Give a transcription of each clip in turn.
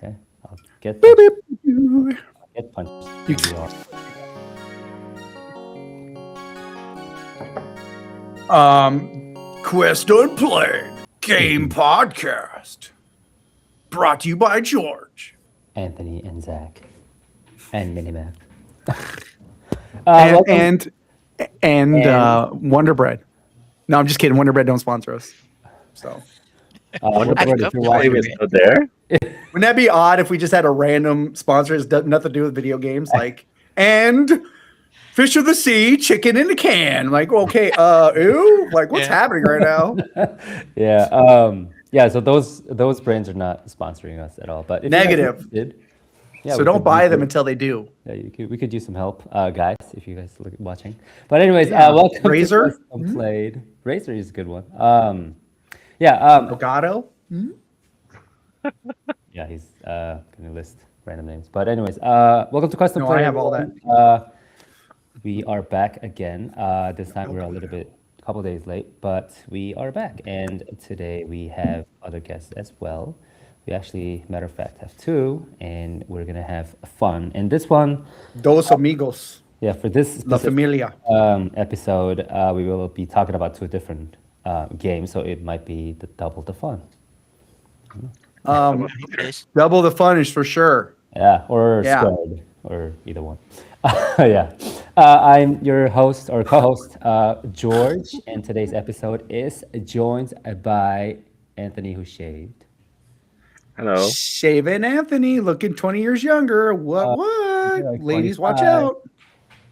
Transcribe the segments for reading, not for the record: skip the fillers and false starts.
Okay. I'll get punched. Quest Unplayed Game Podcast. Brought to you by George. Anthony and Zach. And Minimap. Wonder Bread. No, I'm just kidding. Wonder Bread don't sponsor us. So Wonder Bread, if you're Wait, watching is still there? wouldn't that be odd if we just had a random sponsor that does nothing to do with video games? Like, and fish of the sea, chicken in a can. Like, okay, ew. Like, what's happening right now? Yeah, so those brands are not sponsoring us at all. But if Negative. You guys did, yeah, So don't buy them until they do. Yeah, we could use some help, guys, if you guys are watching. But anyways, welcome Razor? to Pulse Unplayed. Razor is a good one. Elgato? Yeah, he's gonna list random names. But anyways, welcome to Quest No, Unplayed. I have all that. We are back again. This time we're a couple days late, but we are back. And today we have other guests as well. We actually, matter of fact, have two, and we're gonna have fun. And this one, Dos amigos. yeah, for this La specific, familia. episode, we will be talking about two different games, so it might be double the fun. Double the fun is for sure. Yeah, or Yeah. squared, or either one. Yeah. I'm your host or co-host, George, and today's episode is joined by Anthony, who shaved. Hello. Shaven Anthony, looking 20 years younger. What? like Ladies, watch 25. out.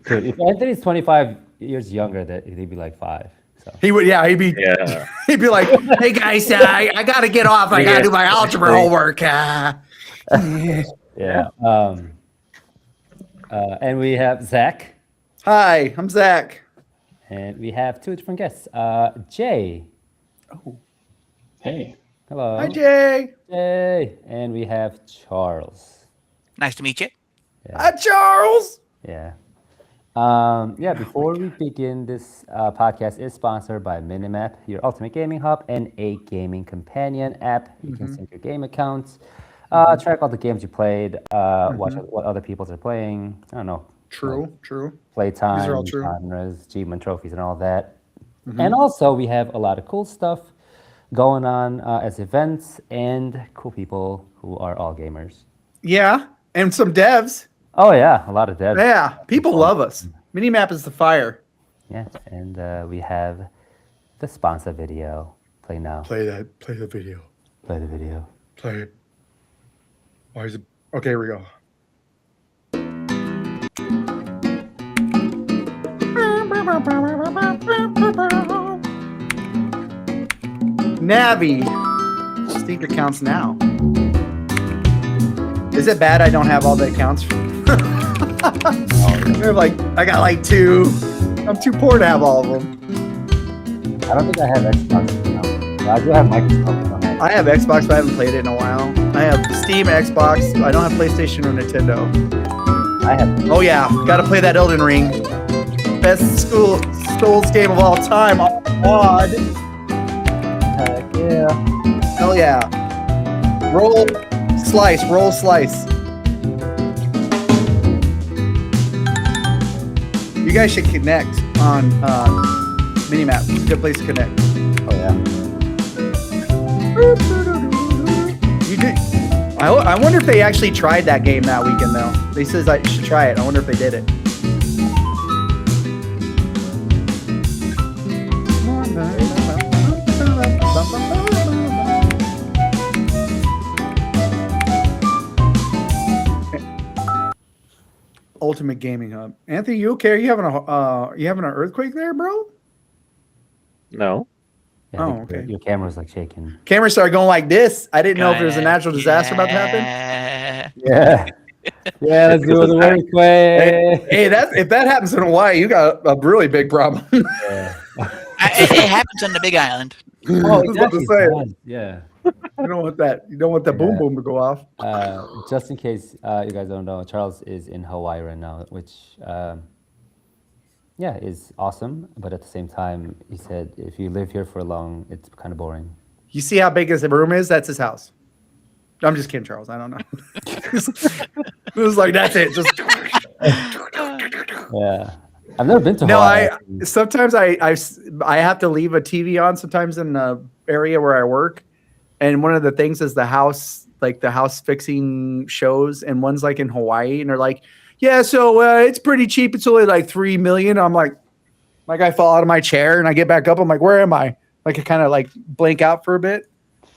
Dude, if Anthony's 25 years younger, he'd be like 5. So He would, yeah. He'd be like, "Hey guys, I gotta get off. I gotta do my algebra homework." yeah. And we have Zach, Hi, I'm Zach. and we have two different guests. Jay. Hey. Hello. Hi, Jay. Jay. And we have Charles. Nice to meet you. Hi, Charles. Yeah. Before we begin, this podcast is sponsored by Minimap, your ultimate gaming hub, and a gaming companion app. You can sync your game accounts, track all the games you played, watch what other people are playing. I don't know. True. Playtime, These are all true. genres, achievement trophies, and all that. And also, we have a lot of cool stuff going on as events and cool people who are all gamers. Yeah, and some devs. Oh, yeah, a lot of devs. Yeah, people love us. Minimap is the fire. Yeah, and we have the sponsor video. Play now. Play the video. Play the video. Play it. Why is it? Okay, here we go. Navi. Steam accounts now. Is it bad I don't have all the accounts? They're like, I got like 2. I'm too poor to have all of them. I don't think I have Xbox. No. I do have Microsoft. I have Xbox, but I haven't played it in a while. I have Steam, Xbox. I don't have PlayStation or Nintendo. I have. Oh yeah, gotta play that Elden Ring. Best Souls game of all time. Oh God. Heck yeah. Hell yeah. Roll slice. You guys should connect on Minimap. It's a good place to connect. Oh yeah. You did. I wonder if they actually tried that game that weekend though. They says I should try it. I wonder if they did it. Ultimate Gaming Hub. Anthony, you okay? Are you having an earthquake there, bro? No. Yeah, Oh, okay. Your camera's like shaking. Camera started going like this. I didn't know if there was a natural disaster about to happen. Yeah. Yeah, let's do the earthquake. Hey, if that happens in Hawaii, you got a really big problem. Yeah. It happens on the Big Island. Oh, I was about to say. does. Yeah. You don't want that. You don't want the boom boom to go off. Just in case you guys don't know, Charles is in Hawaii right now, which is awesome. But at the same time, he said if you live here for long, it's kind of boring. You see how big his room is? That's his house. I'm just kidding, Charles. I don't know. It was like that's it. Just Yeah. I've never been to no. Hawaii. Sometimes I have to leave a TV on sometimes in the area where I work, and one of the things is the house fixing shows, and one's like in Hawaii, and they're like, yeah, so it's pretty cheap. It's only like $3 million. I'm like I fall out of my chair and I get back up. I'm like, where am I? Like I kind of like blank out for a bit.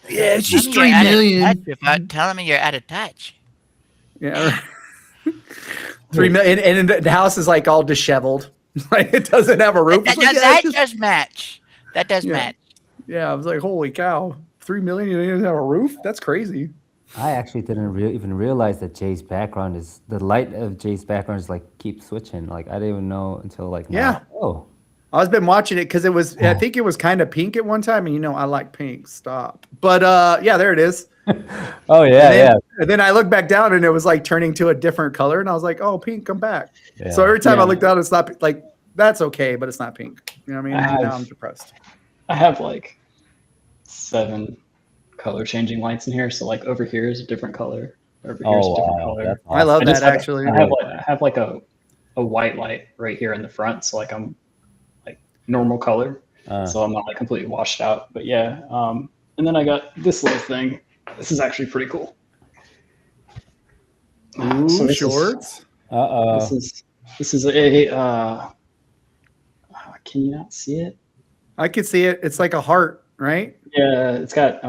Yeah, it's just Tell me you're $3 out of million. touch without telling me you're out of touch. Yeah. 3 million, and the house is like all disheveled. Like it doesn't have a roof. That, It's like, that it's just- does match. That does Yeah. match. yeah, I was like, holy cow, 3 million, you don't even have a roof? That's crazy. I actually didn't even realize that Jay's background is the light of Jay's background is like keep switching. Like I didn't even know until like now. Yeah. Oh. I was been watching it because it was, I think it was kind of pink at one time, and you know I like pink. Stop. But yeah, there it is. Oh yeah, And then I looked back down, and it was like turning to a different color, and I was like, oh, pink, come back. Yeah. So every time I Yeah. look down, it's not like that's okay, but it's not pink. You know what I mean? I have- Now I'm depressed. I have like 7 color changing lights in here. So like over here is a different color. Over here is a Oh different wow. color. That's I love I that just have- actually. I have like a white light right here in the front. So like I'm like normal color. So I'm not like completely washed out. But yeah. And then I got this little thing. This is actually pretty cool. Ooh, So this is- shorts. Uh-oh. This is a can you not see it? I could see it. It's like a heart, right? Yeah, it's got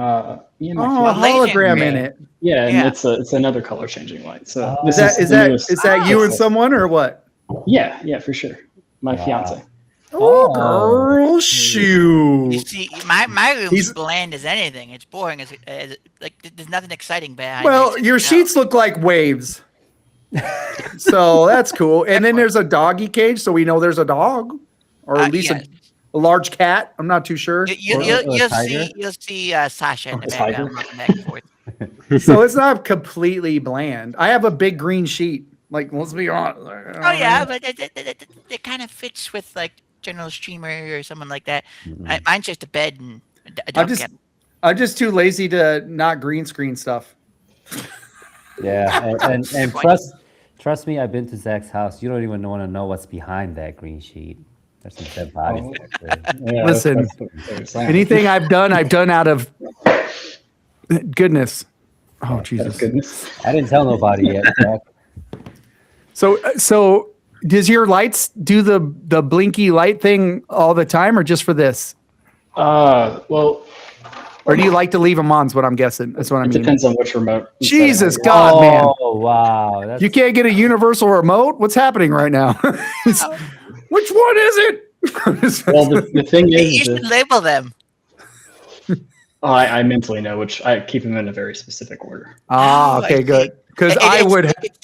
me and my Oh, a fiance- laser hologram in grid. it. Yeah, and Yeah. it's another color changing light. So Oh. this Is the that newest- is that you and someone or what? Yeah, for sure. My Wow. fiance. Oh, Oh. girl, You shoot. see, my room's He's- bland as anything. It's boring as like there's nothing exciting behind. Well, it. your sheets look like waves. So that's cool. And then there's a doggy cage, so we know there's a dog, or at least yes. a large cat. I'm not too sure. You'll tiger? see Sasha in the A tiger? background walking back and forth. So it's not completely bland. I have a big green sheet. Like, let's be honest. Oh yeah, but it kind of fits with like General Streamer or someone like that. Mine's just a bed and a dog kennel. I'm just too lazy to not green screen stuff. Yeah. And trust me, I've been to Zach's house. You don't even want to know what's behind that green sheet. There's some dead bodies Oh. there. Yeah, Listen, that's what they're saying. Anything I've done out of goodness. Oh, That's Jesus. goodness. I didn't tell nobody yet. Zach. So does your lights do the blinky light thing all the time, or just for this? Well, Or do you like to leave them on? Is what I'm guessing. That's what I it mean. depends on which remote. you set it Jesus on. God, man. Oh wow. That's, You can't get a universal remote? What's happening right now? Which one is it? Well, the thing You is, should label them. I mentally know which. I keep them in a very specific order. Ah, Oh, I okay, see. good. Because It's-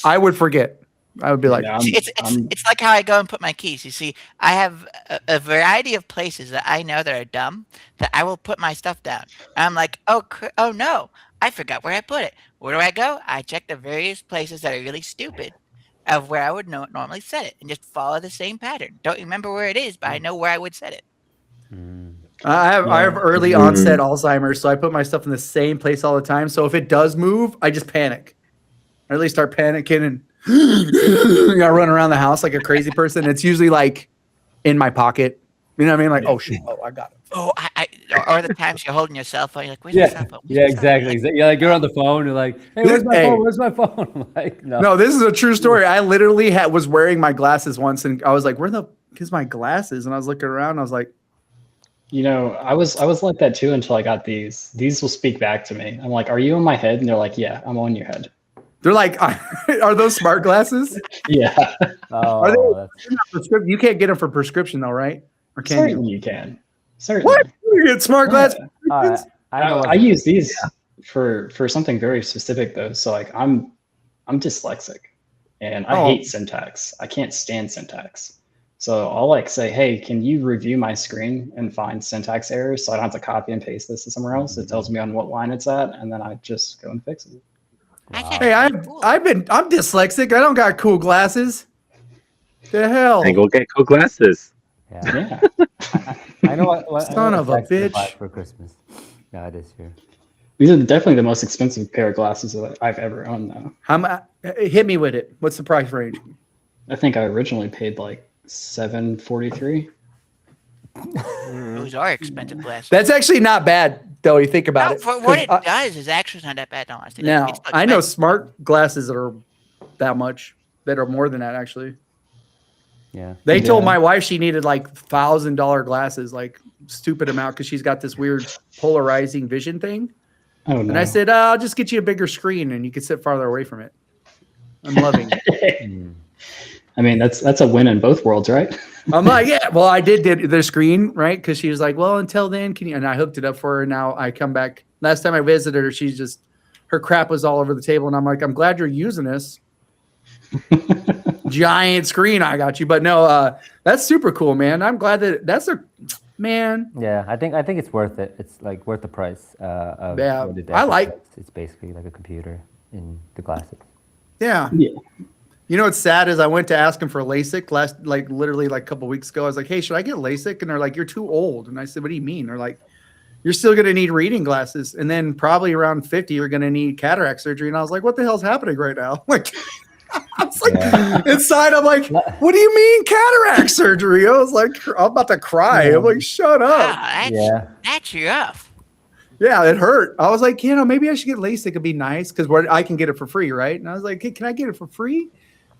I would forget. I would be like, Yeah, It's like how I go and put my keys. You see, I have a variety of places that I know that are dumb that I will put my stuff down. And I'm like, oh no, I forgot where I put it. Where do I go? I check the various places that are really stupid of where I would normally set it and just follow the same pattern. Don't remember where it is, but I know where I would set it. I have early onset Alzheimer's, so I put my stuff in the same place all the time. So if it does move, I just panic. I really start panicking and I run around the house like a crazy person. It's usually like in my pocket. You know what I mean? Like, oh shit, oh I got it. Oh, or the times you're holding your cell phone, you're like, where's my Yeah, cell phone? yeah, exactly. Yeah, like you're on the phone, you're like, hey, where's my phone? Where's my phone? I'm like, no. No, this is a true story. I literally was wearing my glasses once, and I was like, "Where the is my glasses?" And I was looking around, and I was like, You know, I was like that too until I got these. These will speak back to me. I'm like, "Are you on my head?" And they're like, "Yeah, I'm on your head." "They're like, are those smart glasses? Yeah, Oh, Are they- that's- You can't get them for prescription though, right? Or can certainly you? you can. Certainly. What? You get smart glasses? all right. I know. I use these for something very specific though. So like I'm dyslexic and I Oh. hate syntax. I can't stand syntax. So I'll like say, hey, can you review my screen and find syntax errors so I don't have to copy and paste this to somewhere else? It tells me on what line it's at, and then I just go and fix it. That's Hey, actually cool. I'm dyslexic. I don't got cool glasses. The hell? And go get cool glasses. Yeah. Yeah. I know what Son of a Zach's gonna buy bitch. for Christmas. Yeah, this year. These are definitely the most expensive pair of glasses that I've ever owned, though. Hit me with it. What's the price range? I think I originally paid like $743. Those are expensive glasses. That's actually not bad, though. You think about No, it. for what 'Cause it does is actually not that bad. No, honestly. now It's still I know expensive. smart glasses that are that much, that are more than that actually. Yeah. They told Yeah. my wife she needed like $1,000 glasses, like stupid amount, because she's got this weird polarizing vision thing. Oh no! And I said, I'll just get you a bigger screen and you can sit farther away from it. I'm loving it. I mean, that's a win in both worlds, right? I'm like, yeah, well, I did their screen, right? Because she was like, well, until then, can you? And I hooked it up for her. Now I come back. Last time I visited her, she's just, her crap was all over the table. And I'm like, I'm glad you're using this giant screen I got you. But no, that's super cool, man. I'm glad that's a, man. Yeah, I think it's worth it. It's like worth the price. Of Yeah, what it I like- actually does. It's basically like a computer in the glasses. Yeah. Yeah. You know what's sad is I went to ask him for LASIK literally a couple weeks ago. I was like, hey, should I get LASIK? And they're like, you're too old. And I said, what do you mean? They're like, you're still going to need reading glasses. And then probably around 50, you're going to need cataract surgery. And I was like, what the hell's happening right now? Like, I was like, inside, I'm like, what do you mean cataract surgery? I was like, I'm about to cry. I'm like, shut Wow, up. that's rough. Yeah, it hurt. I was like, maybe I should get LASIK. It'd be nice because I can get it for free, right? And I was like, hey, can I get it for free?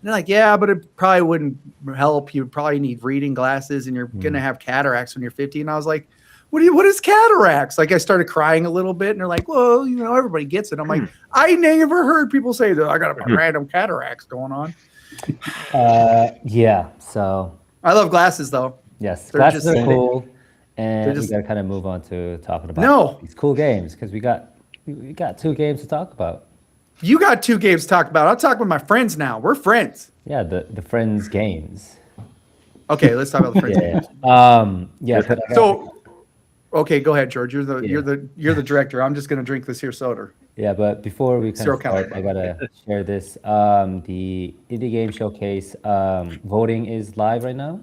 And they're like, yeah, but it probably wouldn't help. You probably need reading glasses and you're going to have cataracts when you're 50. And I was like, what is cataracts? Like I started crying a little bit and they're like, well, everybody gets it. I'm like, I never heard people say that I got a random cataracts going on. Yeah. So I love glasses though. yes, They're glasses just- are cool, and just- we gotta kind of move on to talking about No. these cool games because we got 2 games to talk about. You got 2 games to talk about. I'll talk with my friends now. We're friends. Yeah, the Friends games. Okay, let's talk about the friends. Yeah. Yeah. but I got- So, okay, go ahead, George. You're the director. I'm just gonna drink this here soda. Yeah, but before we kind Zero of start, I gotta share this. The Indie Game Showcase voting is live right now.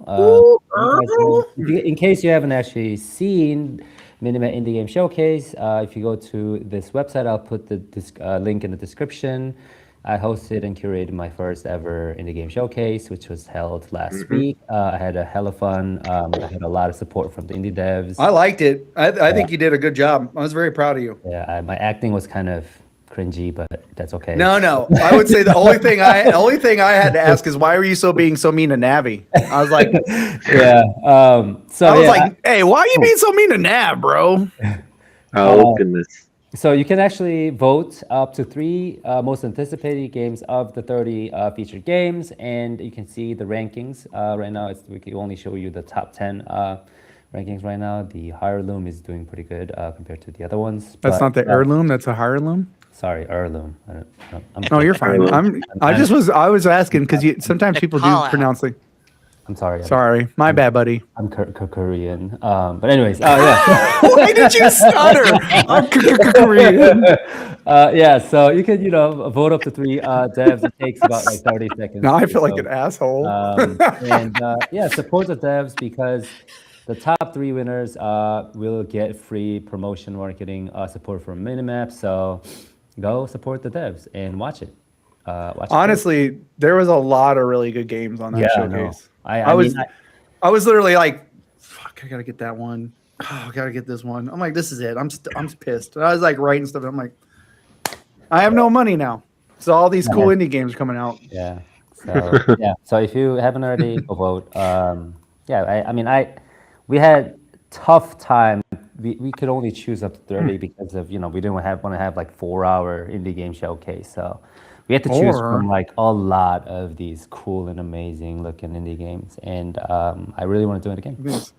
In case you haven't actually seen Minimap Indie Game Showcase, if you go to this website, I'll put the link in the description. I hosted and curated my first ever Indie Game Showcase, which was held last week. I had a hella fun. I had a lot of support from the indie devs. I liked it. I think you did a good job. I was very proud of you. Yeah, my acting was kind of cringy, but that's okay. No. I would say the only thing I had to ask is why were you being so mean to Navi? I was like, Yeah. So I was yeah, like, hey, why are you being so mean to Nav, bro? Oh, goodness. so you can actually vote up to 3 most anticipated games of the 30 featured games, and you can see the rankings right now. We can only show you the top 10 rankings right now. The Heirloom is doing pretty good compared to the other ones. That's but, not the heirloom. That's a heirloom. Sorry, Heirloom. I'm No, you're fine. I was asking because sometimes The people do call-out. pronounce it. I'm sorry. Sorry, my bad, buddy. I'm Korean. But anyways, yeah. Why did you stutter? I'm Korean. Yeah, so you can, vote up to 3 devs. It takes about like 30 seconds. Now I or feel like so. an asshole. And yeah, support the devs because the top 3 winners will get free promotion marketing support from Minimap. So go support the devs and watch it. Honestly, there was a lot of really good games on that Yeah, I know. showcase. I was I was literally like, "Fuck, I gotta get that one. Oh, I gotta get this one." I'm like, "This is it." I'm pissed. And I was like writing stuff. And I'm like, I have no money now. So all these cool indie games are coming out. yeah. So yeah. So if you haven't already, go vote. Yeah, we had tough time. We could only choose up to 30 because of we didn't want to have like 4-hour indie game showcase. So we had to choose from like a lot of these cool and amazing looking indie games, and I really want to do it again. I was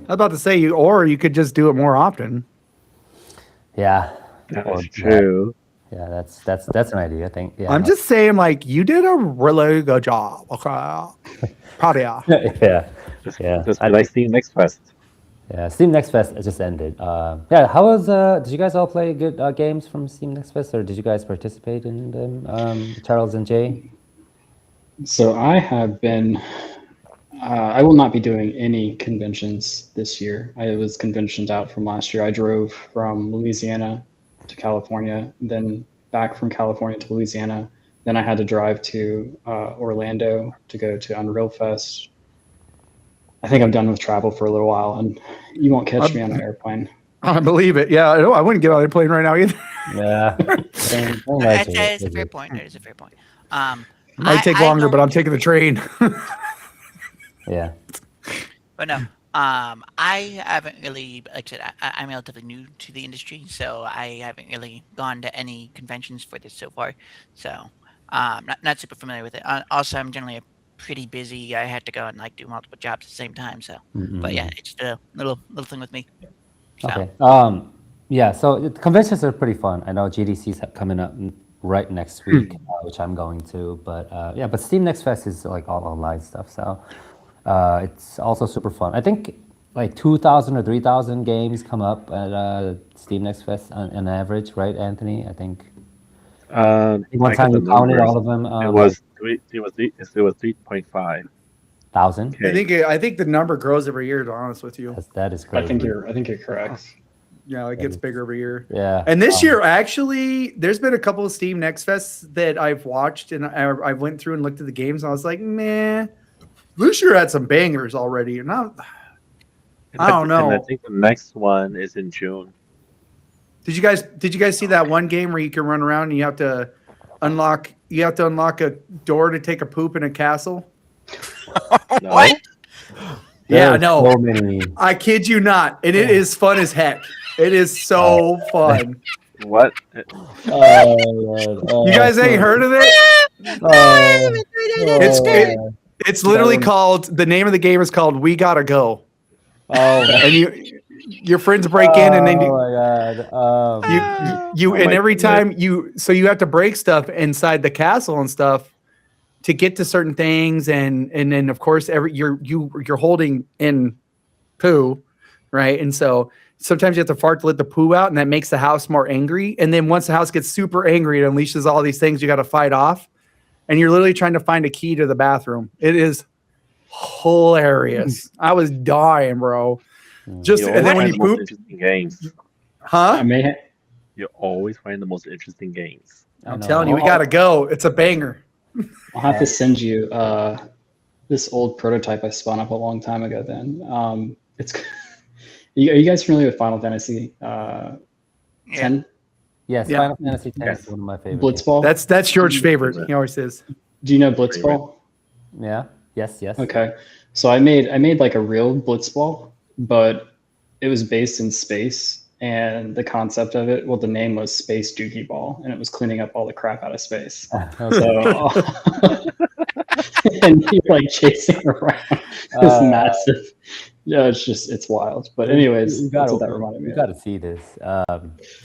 about to say you could just do it more often. Yeah, That's true. yeah, that's an idea. I think. Yeah, I'm just saying, like, you did a really good job. Okay. Proud of ya. yeah, yeah. Just like Steam Next Fest. Yeah, Steam Next Fest just ended. Yeah, how was? Did you guys all play good games from Steam Next Fest, or did you guys participate in them? Charles and Jay. So I have been. I will not be doing any conventions this year. I was conventioned out from last year. I drove from Louisiana to California, then back from California to Louisiana. Then I had to drive to Orlando to go to Unreal Fest. I think I'm done with travel for a little while, and you won't catch me on an airplane. I believe it. Yeah, I wouldn't get on a plane right now either. Yeah. That is a fair point. That is a fair point. It might take longer, but I'm taking the train. Yeah. But no, I haven't really, like I said, I'm relatively new to the industry, so I haven't really gone to any conventions for this so far. So, not super familiar with it. Also, I'm generally pretty busy. I had to go and like do multiple jobs at the same time. So, but yeah, it's just a little thing with me. So. Okay. Yeah. So conventions are pretty fun. I know GDC's coming up right next week, which I'm going to. But yeah, but Steam Next Fest is like all online stuff. So it's also super fun. I think like 2,000 or 3,000 games come up at Steam Next Fest on average, right, Anthony? I think. One time you counted all of them. It was 3.5 thousand. I think the number grows every year. To be honest with you, That is crazy. I think you're correct. yeah, it gets bigger every year. Yeah. And this year, actually, there's been a couple of Steam Next Fests that I've watched, and I went through and looked at the games, and I was like, meh. This year had some bangers already, and I don't know. And I think the next one is in June. Did you guys see that one game where you can run around and you have to unlock a door to take a poop in a castle? No? What? Yeah, There are no. so many. I kid you not. And it is fun as heck. It is so fun. What? You guys ain't heard of it? It's literally called, the name of the game is called We Gotta Go. Oh, And your friends break in and then my God. and every time you have to break stuff inside the castle and stuff to get to certain things, and then of course you're holding in poo, right? And so sometimes you have to fart to let the poo out, and that makes the house more angry. And then once the house gets super angry, it unleashes all these things you got to fight off, and you're literally trying to find a key to the bathroom. It is hilarious. I was dying, bro. Just and then when you poop, interesting games. huh? You always find the most interesting games. I'm telling you, we gotta go. It's a banger. I'll have to send you this old prototype I spun up a long time ago. Then it's. Are you guys familiar with Final Fantasy 10? Yes, Yeah. Final Fantasy X is one of my favorites. Blitzball. That's George's favorite. He always says. Do you know Blitzball? Yeah. Yes. Okay, so I made like a real Blitzball, but it was based in space, and the concept of it, well, the name was Space Doogie Ball, and it was cleaning up all the crap out of space. So, and you're like chasing around this massive. Yeah, it's wild. But anyways, that's what that reminded me. You got to see this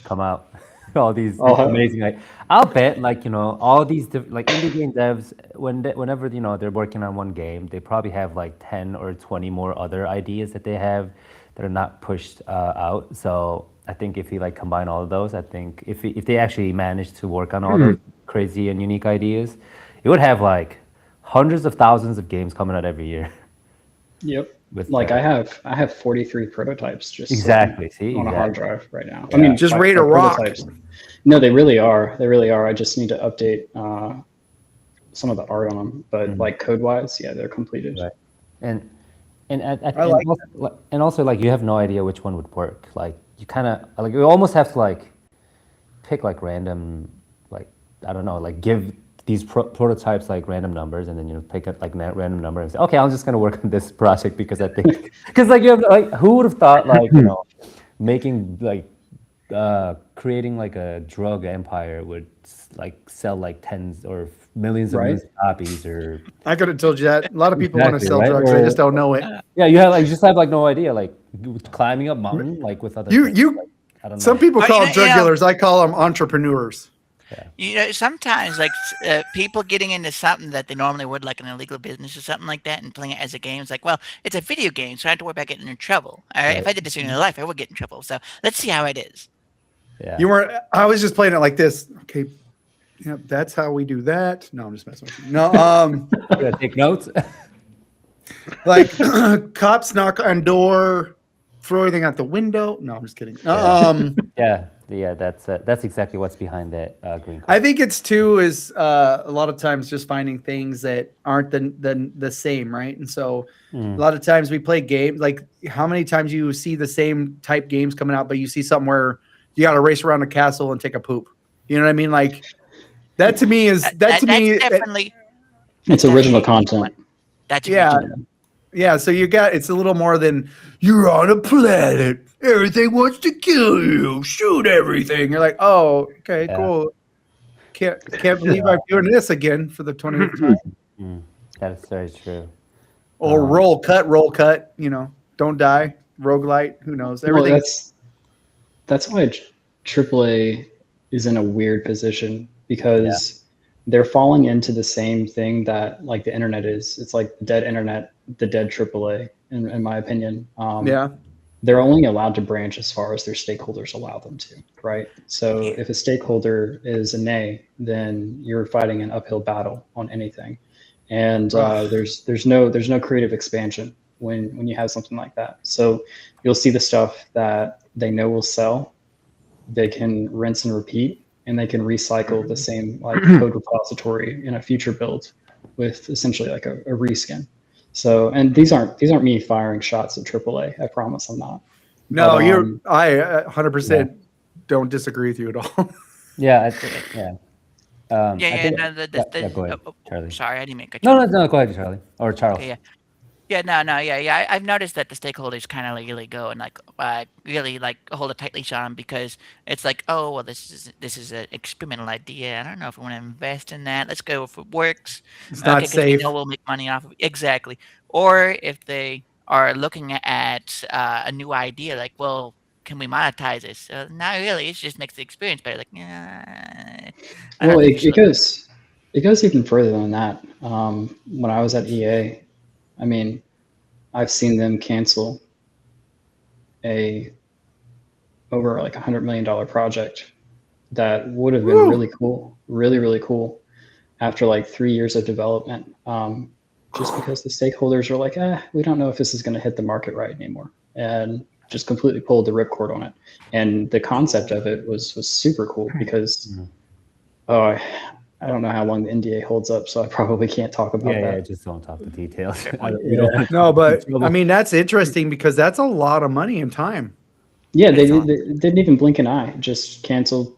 come out. All these Oh, amazing, like I'll bet, like all these like indie game devs, whenever they're working on one game, they probably have like 10 or 20 more other ideas that they have that are not pushed out. So I think if you like combine all of those, I think if they actually manage to work on all those crazy and unique ideas, it would have like hundreds of thousands of games coming out every year. Yep. With Like I have 43 prototypes just exactly. See, on a hard drive right now. Yeah. I mean, Just my- ready to my rock. prototypes. No, they really are. They really are. I just need to update some of the art on them, but like code wise, yeah, they're completed. Right. And like also like you have no idea which one would work. Like you kind of like you almost have to like pick like random, like I don't know, like give these prototypes like random numbers, and then pick a like random number and say, okay, I'm just gonna work on this project because I think because like you have like who would have thought like making like creating like a drug empire would like sell like tens or millions of millions of copies or I could have told you that. A lot of people want to Exactly, sell right? drugs. They just don't know it. yeah, you just have like no idea, like climbing up mountain like with other things, like, I don't know. Some people But call you them know- drug you know- dealers. I call them entrepreneurs. Sometimes like people getting into something that they normally would, like an illegal business or something like that, and playing it as a game. It's like, well, it's a video game, so I don't have to worry about getting in trouble. All right, if I did this in real life, I would get in trouble. So let's see how it is. Yeah. You weren't. I was just playing it like this. Okay, yeah, that's how we do that. No, I'm just messing with you. No, You gotta take notes. like cops knock on door. throw everything out the window. No, I'm just kidding. Yeah, that's exactly what's behind that green I card. think it's too is a lot of times just finding things that aren't the same, right? And so a lot of times we play games like how many times you see the same type games coming out, but you see something where you got to race around a castle and take a poop. You know what I mean? Like that to me is That's definitely It's original content. That's yeah. original. Yeah, so it's a little more than you're on a planet. Everything wants to kill you. Shoot everything. You're like, oh, okay, Yeah. cool. Can't believe I'm doing this again for the 20th time. That is very true. Or roll cut. You know, don't die. Roguelite. Who knows? Everything. Well, that's why AAA is in a weird position because they're falling into the same thing that like the internet is. It's like the dead internet, the dead AAA, in my opinion. They're only allowed to branch as far as their stakeholders allow them to, right? So if a stakeholder is a nay, then you're fighting an uphill battle on anything, and there's no creative expansion when you have something like that. So you'll see the stuff that they know will sell, they can rinse and repeat, and they can recycle the same like code repository in a future build with essentially like a reskin. So, and these aren't me firing shots at AAA. I promise I'm not. No, But, I 100% don't disagree with you at all. Yeah, I think, yeah. I think, go ahead, Charlie. Sorry, I didn't mean to cut No, you no, no, go ahead, Charlie or Charles. Okay, yeah. I've noticed that the stakeholders kind of really go and like really like hold a tight leash on them because it's like, oh well, this is an experimental idea. I don't know if we want to invest in that. Let's go if it works. It's not 'cause safe. we know we'll make money off of it. Exactly. Or if they are looking at a new idea, like, well, can we monetize this? Not really. It just makes the experience better. Like, I don't well, think it goes even further than that. When I was at EA, I mean, I've seen them cancel over like $100 million project that would have been really cool, really cool after like 3 years of development. Just because the stakeholders are like, we don't know if this is going to hit the market right anymore, and just completely pulled the ripcord on it. And the concept of it was super cool because, I don't know how long the NDA holds up, so I probably can't talk about that. Yeah, just don't talk the details. No, but I mean, that's interesting because that's a lot of money and time. Yeah, they didn't even blink an eye. Just canceled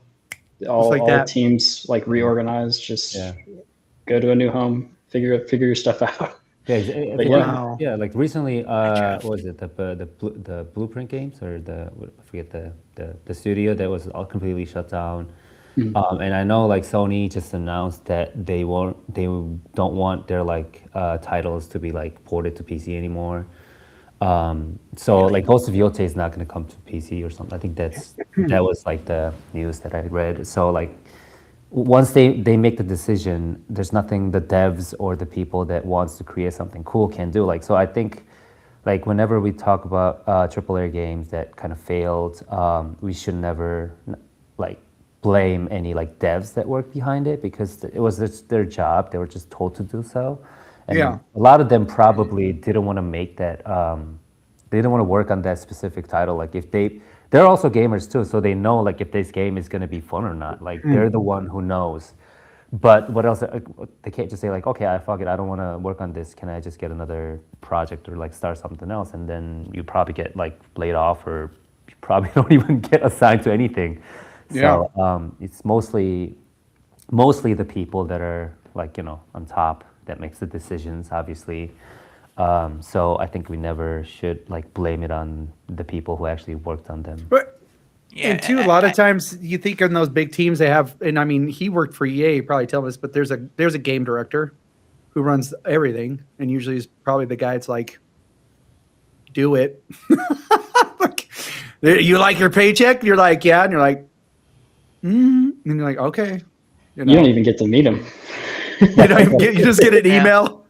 all teams, like reorganized. Just go to a new home, figure your stuff out. Yeah, like recently, what was it the Blueprint Games or I forget the studio that was all completely shut down. And I know like Sony just announced that they don't want their like titles to be like ported to PC anymore. So like Ghost of Yotei is not going to come to PC or something. I think that was like the news that I read. So like once they make the decision, there's nothing the devs or the people that wants to create something cool can do. Like so, I think like whenever we talk about AAA games that kind of failed, we should never like blame any like devs that work behind it because it was just their job. They were just told to do so. And a lot of them probably didn't want to make that. They didn't want to work on that specific title. Like if they're also gamers too, so they know like if this game is going to be fun or not. Like they're the one who knows. But what else? They can't just say like, okay, fuck it, I don't want to work on this. Can I just get another project or like start something else? And then you probably get like laid off or you probably don't even get assigned to anything. So it's mostly the people that are like, on top that makes the decisions, obviously. So I think we never should like blame it on the people who actually worked on them. But and too, a lot of times you think in those big teams they have, and I mean, he worked for EA, he probably tell us, but there's a game director who runs everything, and usually is probably the guy that's like, do it. Like, you like your paycheck? You're like, yeah, and you're like, and you're like, okay. You don't even get to meet him. You just get an email.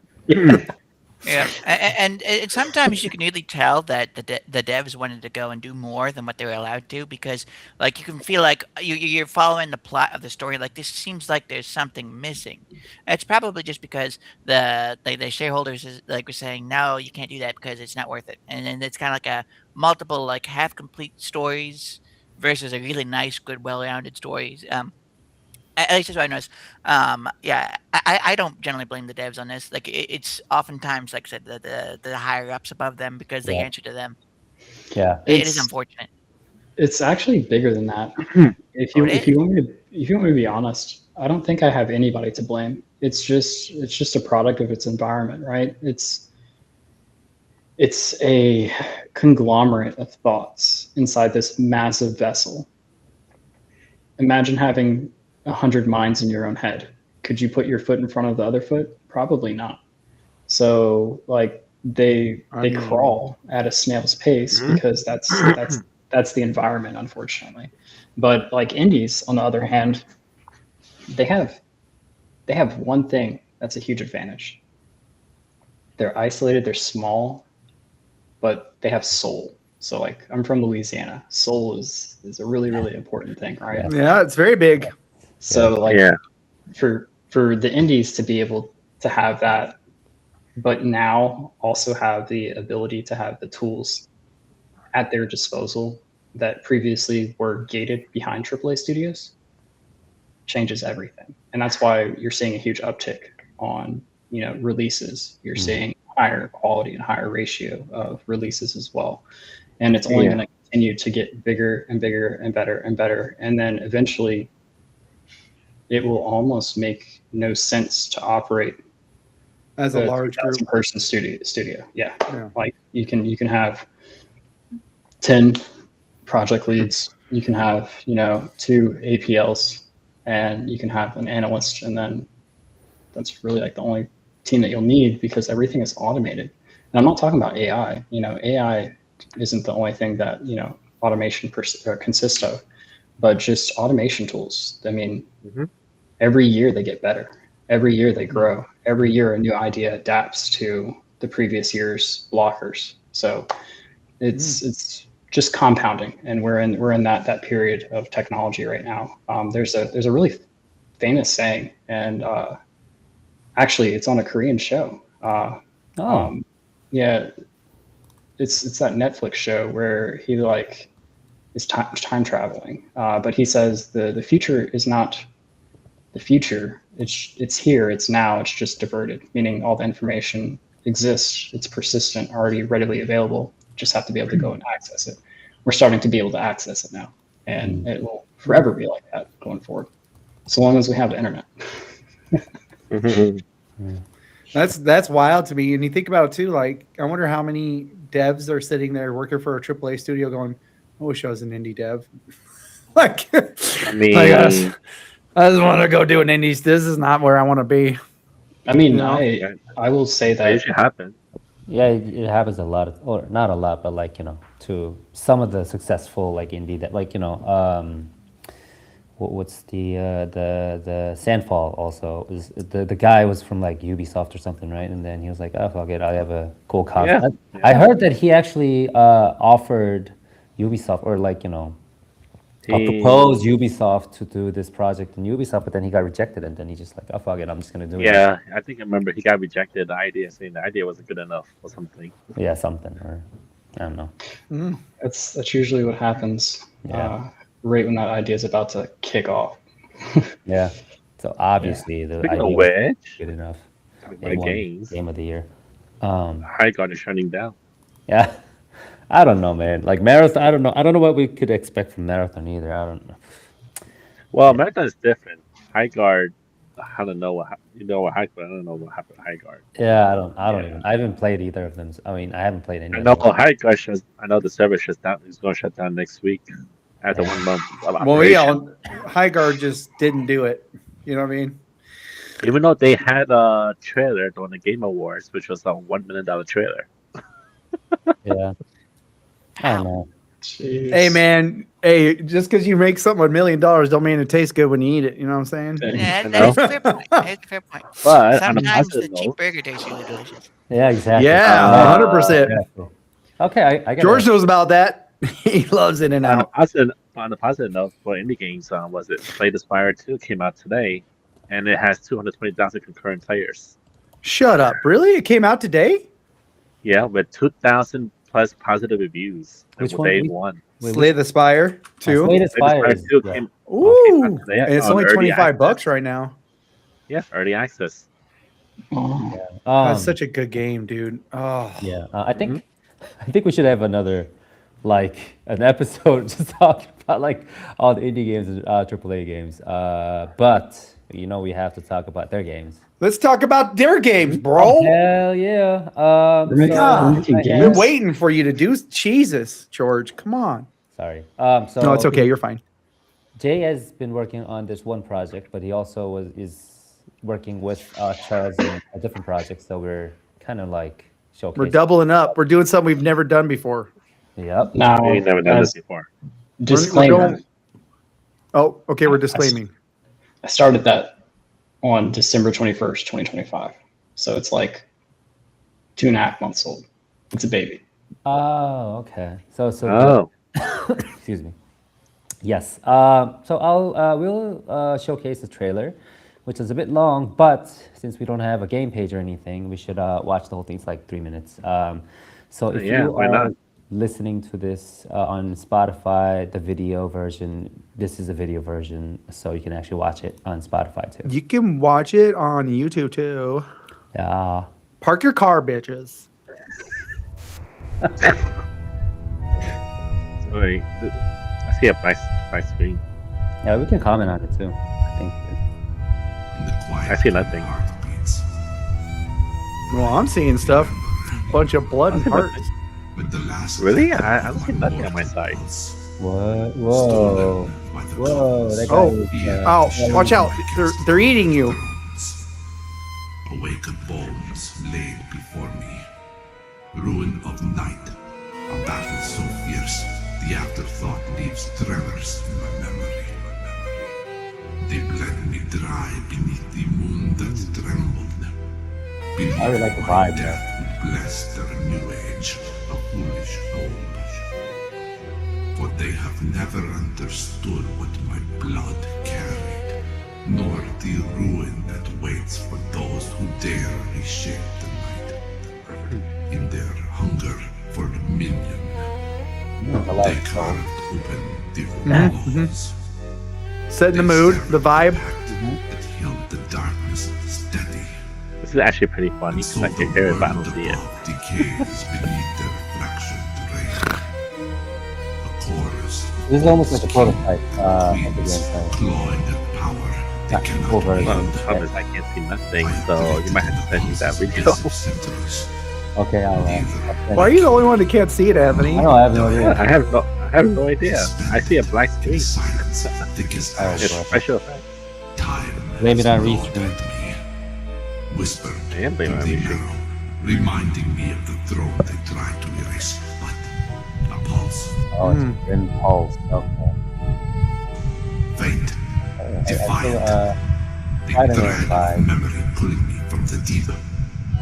Yeah, and sometimes you can really tell that the devs wanted to go and do more than what they were allowed to because, like, you can feel like you're following the plot of the story. Like this seems like there's something missing. It's probably just because the shareholders is like were saying no, you can't do that because it's not worth it. And then it's kind of like a multiple like half complete stories versus a really nice, good, well-rounded stories. At least that's what I noticed. Yeah, I don't generally blame the devs on this. Like it's oftentimes, like I said, the higher ups above them because they Yeah. answer to them. Yeah. It is It's unfortunate. it's actually bigger than that. If Oh, you it if is. you want me to if you want me to be honest, I don't think I have anybody to blame. It's just a product of its environment, right? It's a conglomerate of thoughts inside this massive vessel. Imagine having 100 minds in your own head. Could you put your foot in front of the other foot? Probably not. So like they crawl at a snail's pace because that's the environment, unfortunately. But like indies, on the other hand, they have they have one thing that's a huge advantage. They're isolated, they're small, but they have soul. So like I'm from Louisiana. Soul is a really, really important thing, right? Yeah. Yeah, it's very big. So like Yeah. for the indies to be able to have that, but now also have the ability to have the tools at their disposal that previously were gated behind AAA studios changes everything. And that's why you're seeing a huge uptick on, releases. You're seeing higher quality and higher ratio of releases as well. And it's only Yeah. going to continue to get bigger and bigger and better and better. And then eventually it will almost make no sense to operate As a a large group. 3,000 person studio. Yeah. Yeah. Like you can have 10 project leads, you can have, 2 APLs, and you can have an analyst, and then that's really like the only team that you'll need because everything is automated. And I'm not talking about AI. AI isn't the only thing that, automation consists of, but just automation tools. I mean, every year they get better. Every year they grow. Every year a new idea adapts to the previous year's blockers. So it's just compounding, and we're in that period of technology right now. There's a really famous saying, and actually it's on a Korean show. Oh. Yeah, it's that Netflix show where he like is time traveling, but he says the future is not the future. It's here. It's now. It's just diverted, meaning all the information exists. It's persistent, already readily available. Just have to be able to go and access it. We're starting to be able to access it now, and it will forever be like that going forward, so long as we have the internet. That's wild to me. And you think about it too, like I wonder how many devs are sitting there working for a AAA studio going, I wish I was an indie dev. like I mean, I just want to go do an indies. This is not where I want to be. I mean, No. I will say that that usually happen. Yeah, it happens a lot, or not a lot, but like to some of the successful like indie that like what's the Sandfall also is the guy was from like Ubisoft or something, right? And then he was like, oh fuck it, I have a cool concept. Yeah. I heard that he actually offered Ubisoft or like proposed Ubisoft to do this project in Ubisoft, but then he got rejected, and then he just like, oh fuck it, I'm just gonna do it. Yeah, I think I remember he got rejected. The idea, saying the idea wasn't good enough or something. Yeah, something, or I don't know. that's usually what happens. Yeah. Right when that idea is about to kick off. Yeah. So obviously the Speaking idea of was which, good enough. talking They about won games, Game of the Year. High God is shutting down. Yeah. I don't know, man. Like Marathon, I don't know. I don't know what we could expect from Marathon either. I don't know. Well, Marathon is different. High Guard, I don't know what you know what High Guard. I don't know what happened to High Guard. Yeah, I don't Yeah. even. I haven't played either of them. I mean, I haven't played any I of know them. High Guard shuts. I know the server shuts down. It's going to shut down next week after 1 month of Well, yeah, operation. High Guard just didn't do it. You know what I mean? Even though they had a trailer during the Game Awards, which was a $1 million trailer. Yeah. I don't know. Jeez. Hey man, hey, just because you make something $1 million don't mean it tastes good when you eat it. You know what I'm saying? Yeah, I that know. is a fair point. That is a fair point. But on a Sometimes the positive cheap note, burger tastes really delicious. Yeah, exactly. Yeah, 100%. Exactly. Okay, I get George it. knows about that. He loves In and on a Out. positive, on a positive note for indie games, was it Slay the Spire 2 came out today, and it has 220,000 concurrent players. Shut up. Really? It came out today? Yeah, with 2,000 plus positive reviews. Which And one? day one. Wait, Slay the Spire too. Slay the Slay the Spire Spire is 2 yeah. came Ooh, out today and it's on only early 25 bucks access. right now. Yeah, early access. Oh, That's such a good game, dude. Oh, yeah. I think we should have another like an episode just talking about like all the indie games and AAA games. But you know we have to talk about their games. let's talk about their games, Oh, bro. hell yeah. We're making- we're making I I've games? been waiting for you to do Jesus, George. Come on. sorry. So No, it's okay. You're fine. Jay has been working on this one project, but he also is working with Charles in a different project. So we're kind of like showcasing. We're doubling up. We're doing something we've never done before. Yep. now, We've never done this as before. disclaimer, going- Oh, okay. We're disclaiming. I started that on December 21st, 2025. So it's like 2.5 months old. It's a baby. Oh, okay. So Oh, excuse me. Yes. So we'll showcase the trailer, which is a bit long, but since we don't have a game page or anything, we should watch the whole thing. It's like 3 minutes. So if Yeah, you why are not? listening to this on Spotify, the video version, this is a video version, so you can actually watch it on Spotify too. You can watch it on YouTube too. Yeah. Park your car, bitches. sorry. I see a black screen. Yeah, we can comment on it too. I think. I see nothing. Well, I'm seeing stuff. Bunch of blood and hearts. Really? I don't see nothing on my side. What? Whoa. Whoa. That guy Oh, is, oh, watch out. They're eating you. Awakened bones laid before me. Ruin of night. A battle so fierce, the afterthought leaves tremors in my memory. They bled me dry beneath the moon that trembled. I really like the vibe, Death would bless their new age, a foolish hope. For they have never understood what my blood carried, nor the ruin that waits for those who dare reshape the night. In their hunger for dominion, I like they it. carved open the walls. Set in the mood, the vibe. That held the darkness steady. This is actually pretty funny because I can hear it, but I don't see it. Decays beneath their fractured rain. A chorus. This is almost like a prototype of the game. So. Clawing at power. They Not cannot full version. Well, wield. the problem is I can't see nothing, so you might have to send me that video. Centuries. Okay, I'll Why are you the only one that can't see it, Anthony? I know, I have no idea. I have no idea. I see a black screen. Silence, thickest Oh, ash. It's boy. special effect. Time Blame it on has Restream. gnawed at me. Whispered I am blaming in on the Restream. marrow, reminding me of the throne they tried to erase. But a pulse, Oh, it's in Pulse. Okay. faint, I defiant. feel, The I don't know thread why. of memory pulling me from the deep.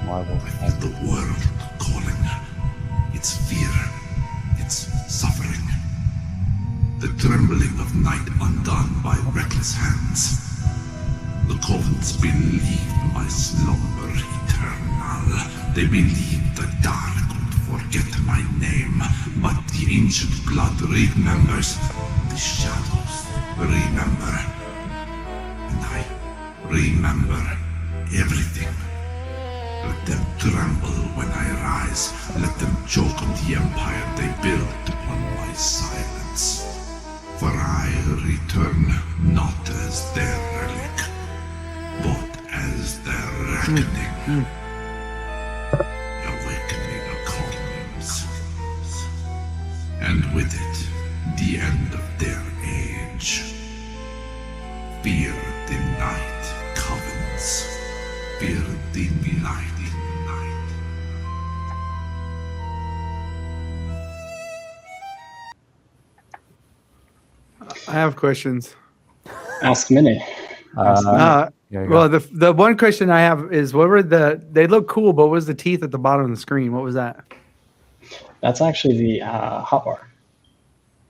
Marvel. I feel the world calling. Its fear, its suffering. The trembling of night undone by reckless hands. The covens believe my slumber eternal. They believe the dark would forget my name. But the ancient blood remembers. The shadows remember. And I remember everything. Let them tremble when I rise. Let them choke on the empire they built upon my silence. For I return not as their relic, but as their reckoning. Awakening comes. And with it, the end of their age. Fear the night covens. Fear the night. have questions. Ask Minnie. There you Well, go. the one question I have is, what were they look cool, but what was the teeth at the bottom of the screen? What was that? That's actually the hotbar.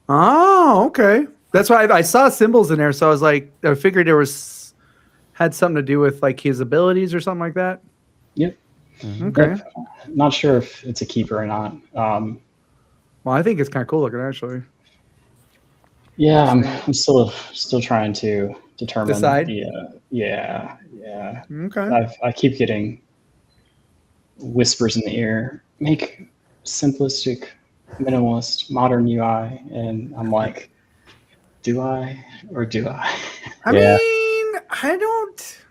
Oh, okay. That's why I saw symbols in there, so I was like, I figured had something to do with like his abilities or something like that. Yep. Okay. Yep. Not sure if it's a keeper or not. Well, I think it's kind of cool looking, actually. Yeah, I'm still trying to determine Decide? yeah. Okay. I keep getting whispers in the ear. Make simplistic, minimalist, modern UI, and I'm like, do I or do I? I Yeah. mean, I don't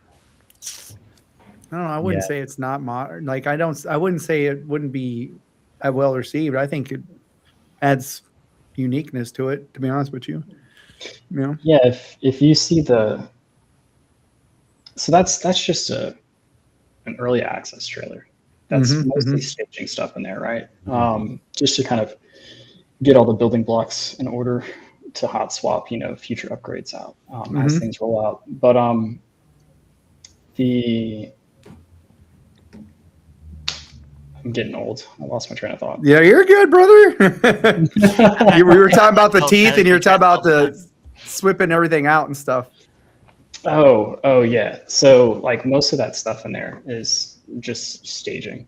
know. I wouldn't Yeah. say it's not modern. Like, I wouldn't say it wouldn't be well received. I think it adds uniqueness to it, to be honest with you. You know? Yeah, if you see so that's just an early access trailer. That's mostly staging stuff in there, right? Just to kind of get all the building blocks in order to hot swap, future upgrades out as things roll out. But I'm getting old. I lost my train of thought. Yeah, you're good, brother. We were talking about the teeth, and you were talking about the swipping everything out and stuff. Oh yeah. So like most of that stuff in there is just staging.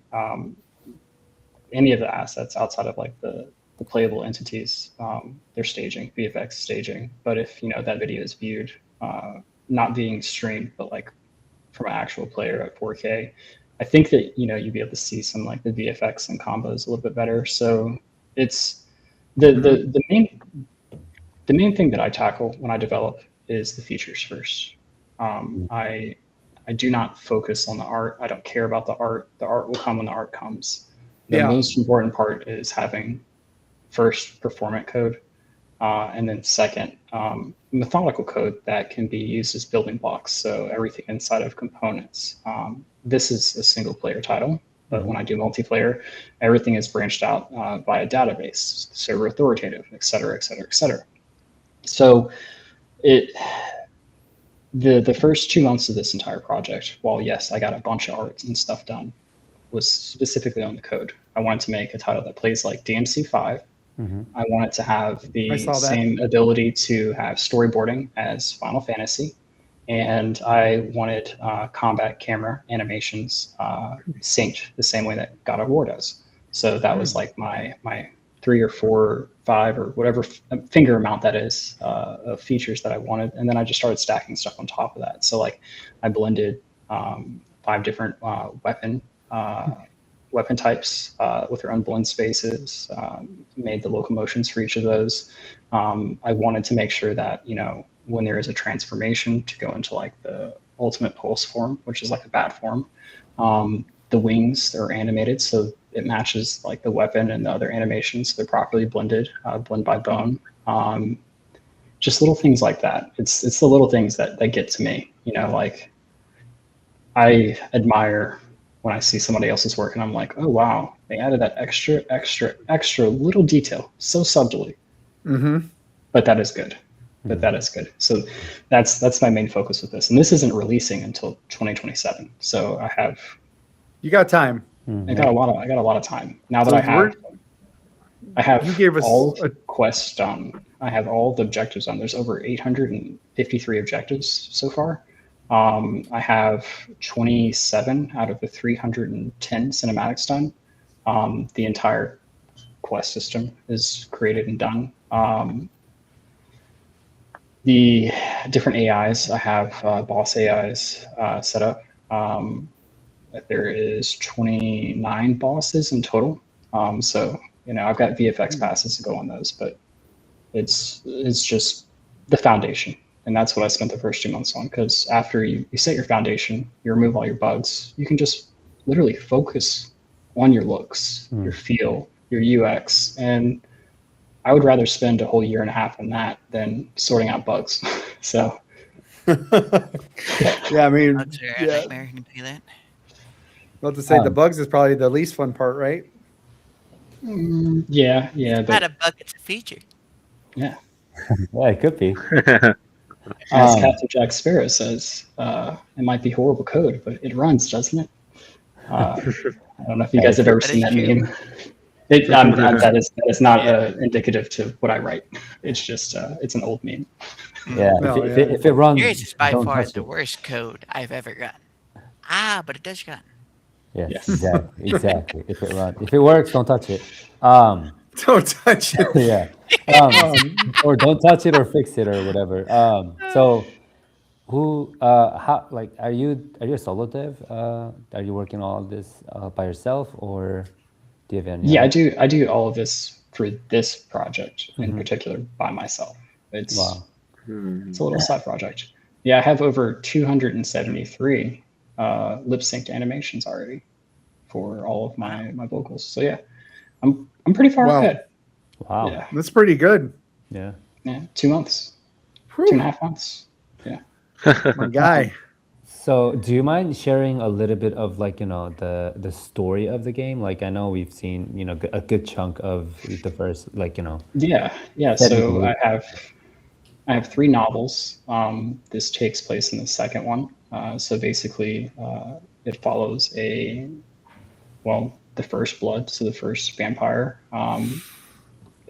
Any of the assets outside of like the playable entities, they're staging, VFX staging. But if that video is viewed, not being streamed, but like from an actual player at 4K, I think that you'd be able to see some like the VFX and combos a little bit better. So it's the main thing that I tackle when I develop is the features first. I do not focus on the art. I don't care about the art. The art will come when the art comes. The most important part is having first performant code, and then second methodical code that can be used as building blocks. So everything inside of components. This is a single player title, but when I do multiplayer, everything is branched out by a database, server authoritative, et cetera, et cetera, et cetera. So the first 2 months of this entire project, while yes, I got a bunch of art and stuff done, was specifically on the code. I wanted to make a title that plays like DMC5. I wanted to have the same ability to have storyboarding as Final Fantasy. And I wanted combat camera animations synced the same way that God of War does. So that was like my 3 or 4 or 5 or whatever finger amount that is of features that I wanted. And then I just started stacking stuff on top of that. So like I blended 5 different weapon types with their own blend spaces, made the locomotions for each of those. I wanted to make sure that, when there is a transformation to go into like the ultimate pulse form, which is like a bat form, the wings are animated so it matches like the weapon and the other animations. So they're properly blended, blend by bone. Just little things like that. It's the little things that get to me. Like I admire when I see somebody else's work and I'm like, oh wow, they added that extra little detail so subtly. But that is good. So that's my main focus with this. And this isn't releasing until 2027. So You got time. I got a lot of time now that I have You gave us all quests done. I have all the objectives done. There's over 853 objectives so far. I have 27 out of the 310 cinematics done. The entire quest system is created and done. The different AIs, I have boss AIs set up. There is 29 bosses in total. So, I've got VFX passes to go on those, but it's just the foundation. And that's what I spent the first 2 months on, because after you set your foundation, you remove all your bugs, you can just literally focus on your looks, your feel, your UX. And I would rather spend a whole year and a half on that than sorting out bugs. So. Yeah, I mean, Bugs are a nightmare. You can do that. About to say the bugs is probably the least fun part, right? Yeah. It's not a bug, it's a feature. Yeah. Yeah, it could be. As Um, Captain Jack Sparrow says, it might be horrible code, but it runs, doesn't it? I don't know if you guys have ever That seen is that true. meme. That is not indicative to what I write. It's just it's an old meme. yeah, No, if it runs, Yours is by don't far touch the it. worst code I've ever gotten. But it does run. Yes, Yes. exactly. If it works, don't touch it. Don't touch it. Yeah. Or don't touch it or fix it or whatever. So who how like are you a solo dev? Are you working on all of this by yourself or do you have any Yeah, other? I do all of this for this project in particular by myself. Wow. It's a little side project. Yeah, I have over 273 lip synced animations already for all of my vocals. So yeah, I'm pretty far Wow. ahead. Wow. Yeah, That's pretty good. Yeah. yeah, 2 months, Whew, 2.5 months. Yeah. my guy. So, do you mind sharing a little bit of like, the story of the game? Like I know we've seen, a good chunk of the first like, Yeah. So technically. I have 3 novels. This takes place in the second one. So basically, it follows the first blood, so the first vampire,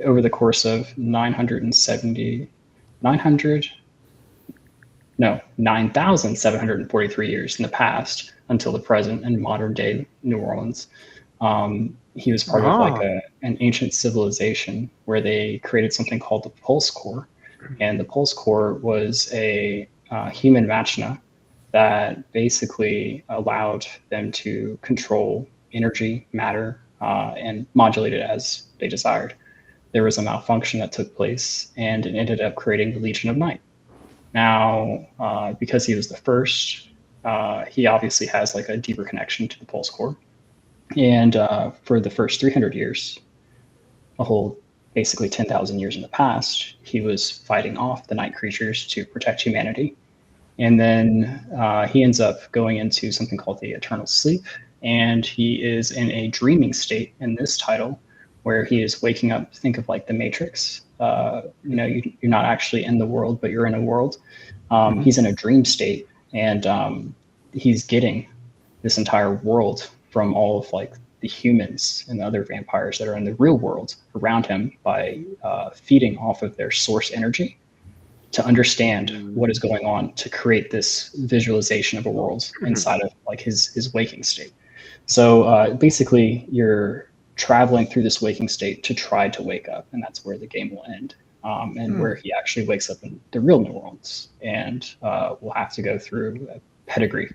over the course of 9,743 years in the past until the present in modern day New Orleans. He was part of like an ancient civilization where they created something called the Pulse Core, and the Pulse Core was a human machina that basically allowed them to control energy, matter, and modulate it as they desired. There was a malfunction that took place, and it ended up creating the Legion of Night. Now, because he was the first, he obviously has like a deeper connection to the Pulse Core. And for the first 300 years, a whole basically 10,000 years in the past, he was fighting off the night creatures to protect humanity. And then he ends up going into something called the eternal sleep. And he is in a dreaming state in this title where he is waking up. Think of like the Matrix. You're not actually in the world, but you're in a world. He's in a dream state, and he's getting this entire world from all of like the humans and the other vampires that are in the real world around him by feeding off of their source energy to understand what is going on, to create this visualization of a world inside of like his waking state. So basically, you're traveling through this waking state to try to wake up, and that's where the game will end. And where he actually wakes up in the real New Orleans, and will have to go through a pedigree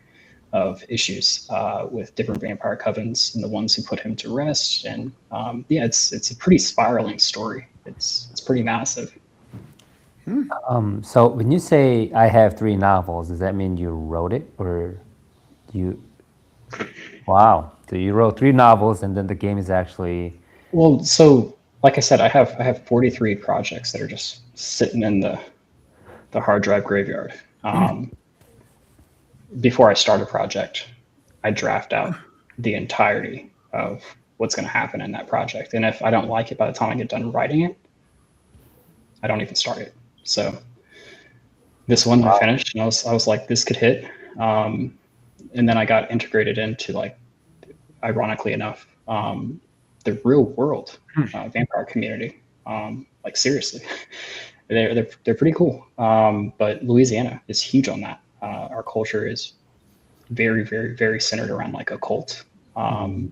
of issues with different vampire covens and the ones who put him to rest. And it's a pretty spiraling story. It's pretty massive. So when you say I have 3 novels, does that mean you wrote it or you? Wow. So you wrote 3 novels and then the game is actually. Well, so like I said, I have 43 projects that are just sitting in the hard drive graveyard. Before I start a project, I draft out the entirety of what's going to happen in that project. And if I don't like it by the time I get done writing it, I don't even start it. So this one I finished, and I was like, this could hit. And then I got integrated into, like, ironically enough, the real world vampire community. Like seriously, they're pretty cool. But Louisiana is huge on that. Our culture is very, very, very centered around like occult, dark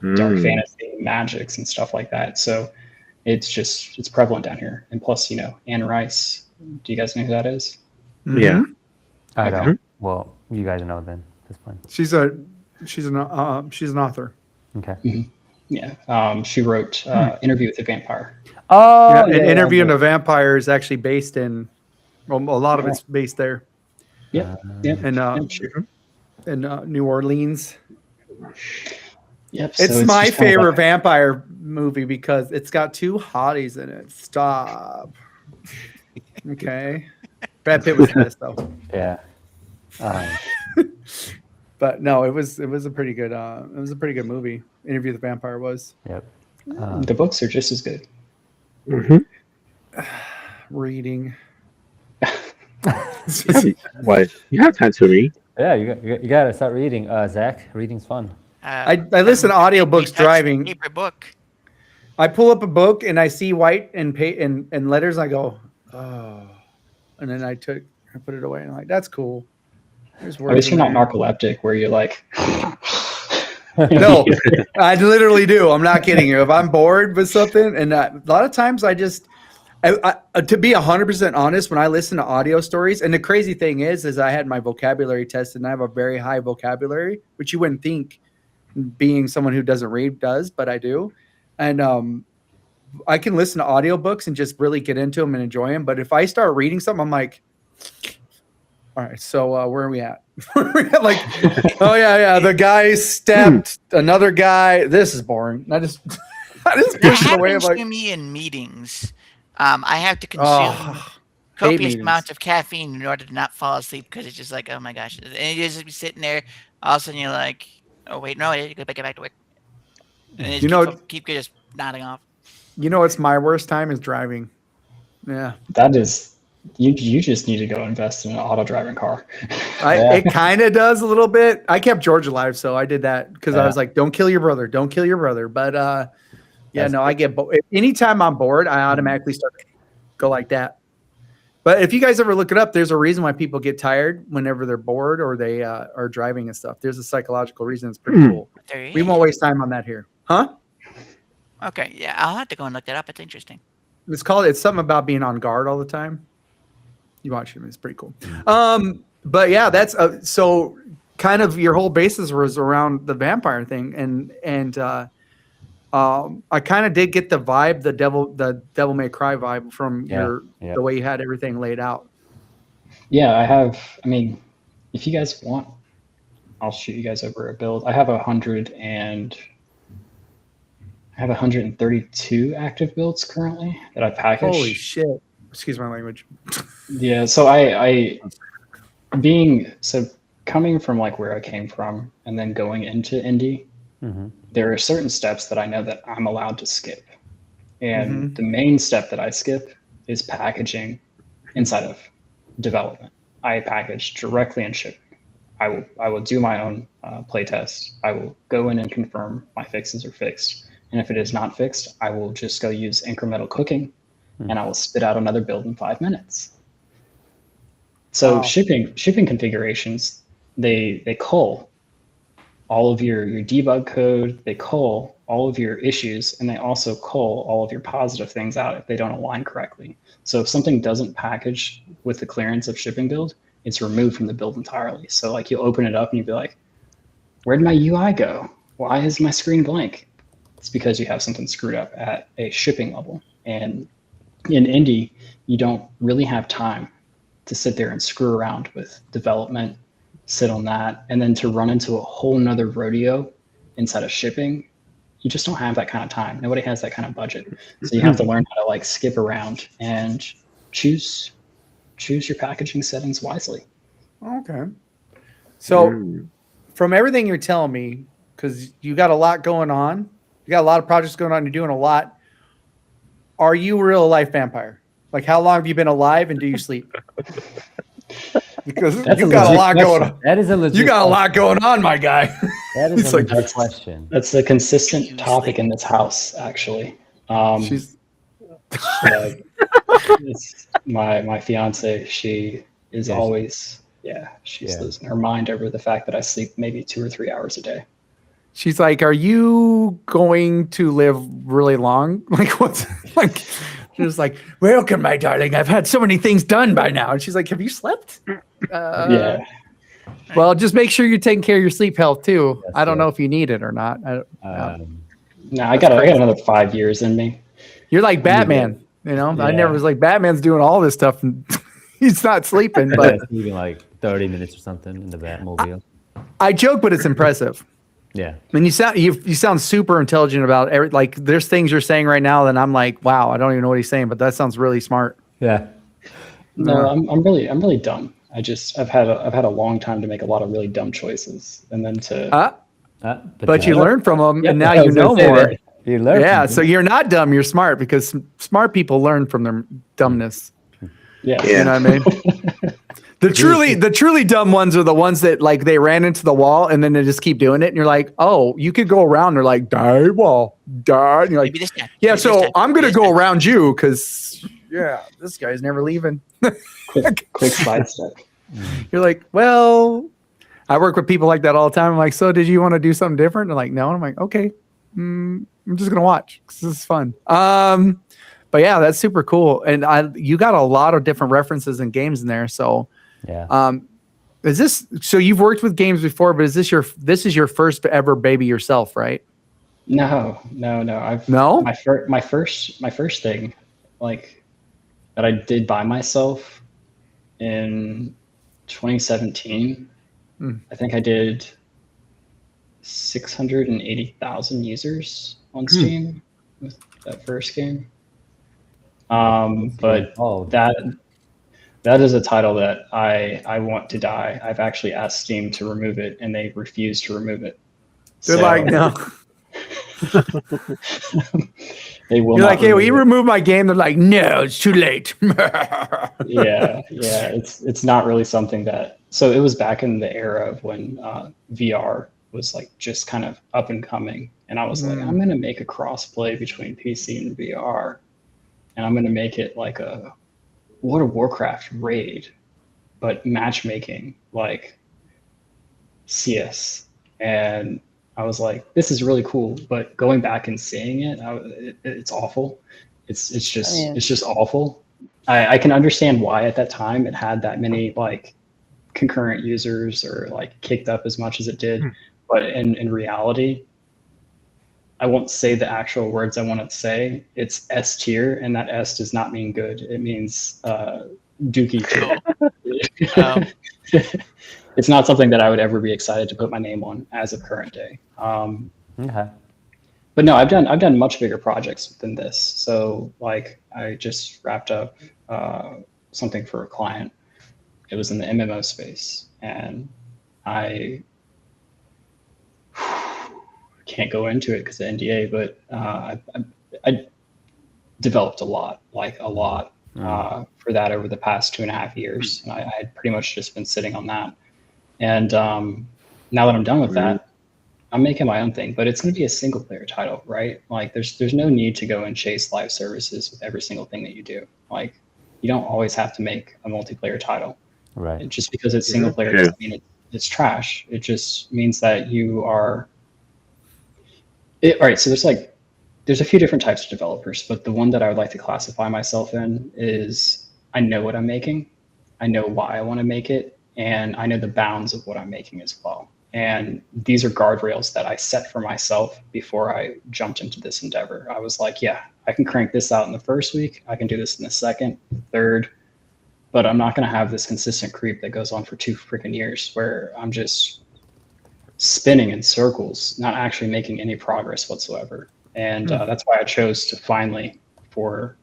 fantasy, magics, and stuff like that. So it's prevalent down here. And plus, Anne Rice. Do you guys know who that is? Yeah. I don't. Well, you guys know then. That's fine. She's an author. Okay. Yeah. She wrote Interview with a Vampire. Oh, Yeah, and Interviewing a Vampire is actually based in. Well, a lot of it's based there. Yep. In New Orleans. Yep. It's my favorite vampire movie because it's got 2 hotties in it. Stop. Okay. Brad Pitt was in this though. Yeah. But no, it was a pretty good movie. Interview with the Vampire was. Yep. The books are just as good. Reading. Why? You have time to read. Yeah, you gotta start reading, Zach. Reading's fun. I listen to audiobooks driving. Paper book. I pull up a book and I see white and letters. And I go, oh, and then I put it away and I'm like, that's cool. There's At least you're not narcoleptic where you're like. No, I literally do. I'm not kidding you. If I'm bored with something, and a lot of times I just, to be 100% honest, when I listen to audio stories, and the crazy thing is I had my vocabulary tested, and I have a very high vocabulary, which you wouldn't think, being someone who doesn't read does, but I do, and I can listen to audiobooks and just really get into them and enjoy them. But if I start reading something, I'm like, all right, so where are we at? Like, oh yeah, the guy stabbed another guy. This is boring. I just push it away. I'm like, to me in meetings, I have to consume copious amounts of caffeine in order to not fall asleep because it's just like, oh my gosh, and you just be sitting there. All of a sudden, you're like, oh wait, no, I gotta get back to work. And you keep just nodding off. You know, it's my worst time is driving. Yeah, that is. You just need to go invest in an auto driving car. It kind of does a little bit. I kept George alive, so I did that because I was like, "Don't kill your brother, don't kill your brother." But I get anytime I'm bored, I automatically start to go like that. But if you guys ever look it up, there's a reason why people get tired whenever they're bored or they are driving and stuff. There's a psychological reason. It's pretty cool. We won't waste time on that here, huh? Okay, yeah, I'll have to go and look that up. It's interesting. It's something about being on guard all the time. You watch him; it's pretty cool. But yeah, that's so kind of your whole basis was around the vampire thing, and I kind of did get the vibe, the Devil May Cry vibe from the way you had everything laid out. Yeah, I have. I mean, if you guys want, I'll shoot you guys over a build. I have 132 active builds currently that I package. Holy shit! Excuse my language. Yeah, so coming from like where I came from and then going into indie, there are certain steps that I know that I'm allowed to skip. And the main step that I skip is packaging inside of development. I package directly in shipping. I will do my own play test. I will go in and confirm my fixes are fixed. And if it is not fixed, I will just go use incremental cooking and I will spit out another build in 5 minutes. So shipping configurations, they cull all of your debug code, they cull all of your issues, and they also cull all of your positive things out if they don't align correctly. So if something doesn't package with the clearance of shipping build, it's removed from the build entirely. So like you'll open it up and you'll be like, where did my UI go? Why is my screen blank? It's because you have something screwed up at a shipping level. And in indie, you don't really have time to sit there and screw around with development, sit on that, and then to run into a whole nother rodeo inside of shipping. You just don't have that kind of time. Nobody has that kind of budget. So you have to learn how to like skip around and choose your packaging settings wisely. Okay. So from everything you're telling me, because you got a lot going on, you got a lot of projects going on, you're doing a lot. Are you a real life vampire? Like how long have you been alive and do you sleep? Because you got a lot going on. That is a legit. You got a lot going on, my guy. That is a legit question. That's a consistent topic in this house, actually. She's my fiance. She is always she's losing her mind over the fact that I sleep maybe 2 or 3 hours a day. She's like, "Are you going to live really long?" Like what's like? She's like, "Welcome, my darling. I've had so many things done by now." And she's like, "Have you slept?" Yeah. Well, just make sure you're taking care of your sleep health too. I don't know if you need it or not. No, I got another 5 years in me. You're like Batman, you know. I never was like Batman's doing all this stuff and he's not sleeping, but sleeping like 30 minutes or something in the Batmobile. I joke, but it's impressive. Yeah. And you sound super intelligent about like there's things you're saying right now that I'm like, wow, I don't even know what he's saying, but that sounds really smart. Yeah. No, I'm really dumb. I've had a long time to make a lot of really dumb choices, and then to but you learn from them, and now you know more. You learn. Yeah, from so you're not dumb, you're smart, because smart people learn from their dumbness. Yeah. You know what I mean? The truly dumb ones are the ones that like they ran into the wall and then they just keep doing it, and you're like, oh, you could go around. They're like, die wall, die. And you're like, Maybe this time. yeah, Maybe so this time. I'm gonna Maybe this go time. around you because this guy's never leaving. Quick sidestep. You're like, well, I work with people like that all the time. I'm like, so did you want to do something different? They're like, no. And I'm like, okay, I'm just gonna watch because this is fun. But yeah, that's super cool. And you got a lot of different references and games in there. So Yeah. is this so you've worked with games before, but is this your first ever baby yourself, right? No. No? My first thing, like, that I did by myself in 2017. I think I did 680,000 users on Steam with that first game. But that is a title that I want to die. I've actually asked Steam to remove it, and they refuse to remove it. They're like, no. They will. You're not like, hey, will you remove it. remove my game? They're like, no, it's too late. Yeah. It's not really something that. So it was back in the era of when VR was like just kind of up and coming, and I was like, I'm gonna make a cross-play between PC and VR, and I'm gonna make it like a World of Warcraft raid, but matchmaking like CS. And I was like, this is really cool. But going back and seeing it, it's awful. It's just awful. I can understand why at that time it had that many like concurrent users or like kicked up as much as it did. But in reality, I won't say the actual words I want to say. It's S tier, and that S does not mean good. It means dookie tier. It's not something that I would ever be excited to put my name on as of current day. Okay. But no, I've done much bigger projects than this. So like I just wrapped up something for a client. It was in the MMO space, and I can't go into it because of NDA, but I developed a lot for that over the past 2.5 years. And I had pretty much just been sitting on that. And now that I'm done with that, I'm making my own thing, but it's going to be a single player title, right? Like there's no need to go and chase live services with every single thing that you do. Like you don't always have to make a multiplayer title. Right. And just because it's single player doesn't mean it's trash. It just means that you are. All right, so there's a few different types of developers, but the one that I would like to classify myself in is I know what I'm making, I know why I want to make it, and I know the bounds of what I'm making as well. And these are guardrails that I set for myself before I jumped into this endeavor. I was like, yeah, I can crank this out in the first week, I can do this in the second, third, but I'm not going to have this consistent creep that goes on for 2 freaking years where I'm just spinning in circles, not actually making any progress whatsoever. And that's why I chose to finally, for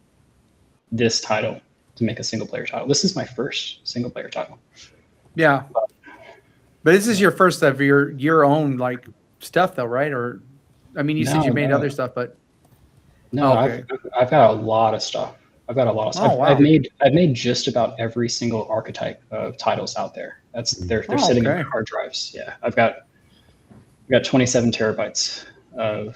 this title, to make a single player title. This is my first single player title. Yeah. But this is your first of your own like stuff though, right? Or I mean, you said you made other stuff, but no, okay. I've got a lot of stuff. I've got a lot of stuff. Oh, wow. I've made just about every single archetype of titles out there. They're sitting in my hard drives. Yeah, I've got 27 terabytes of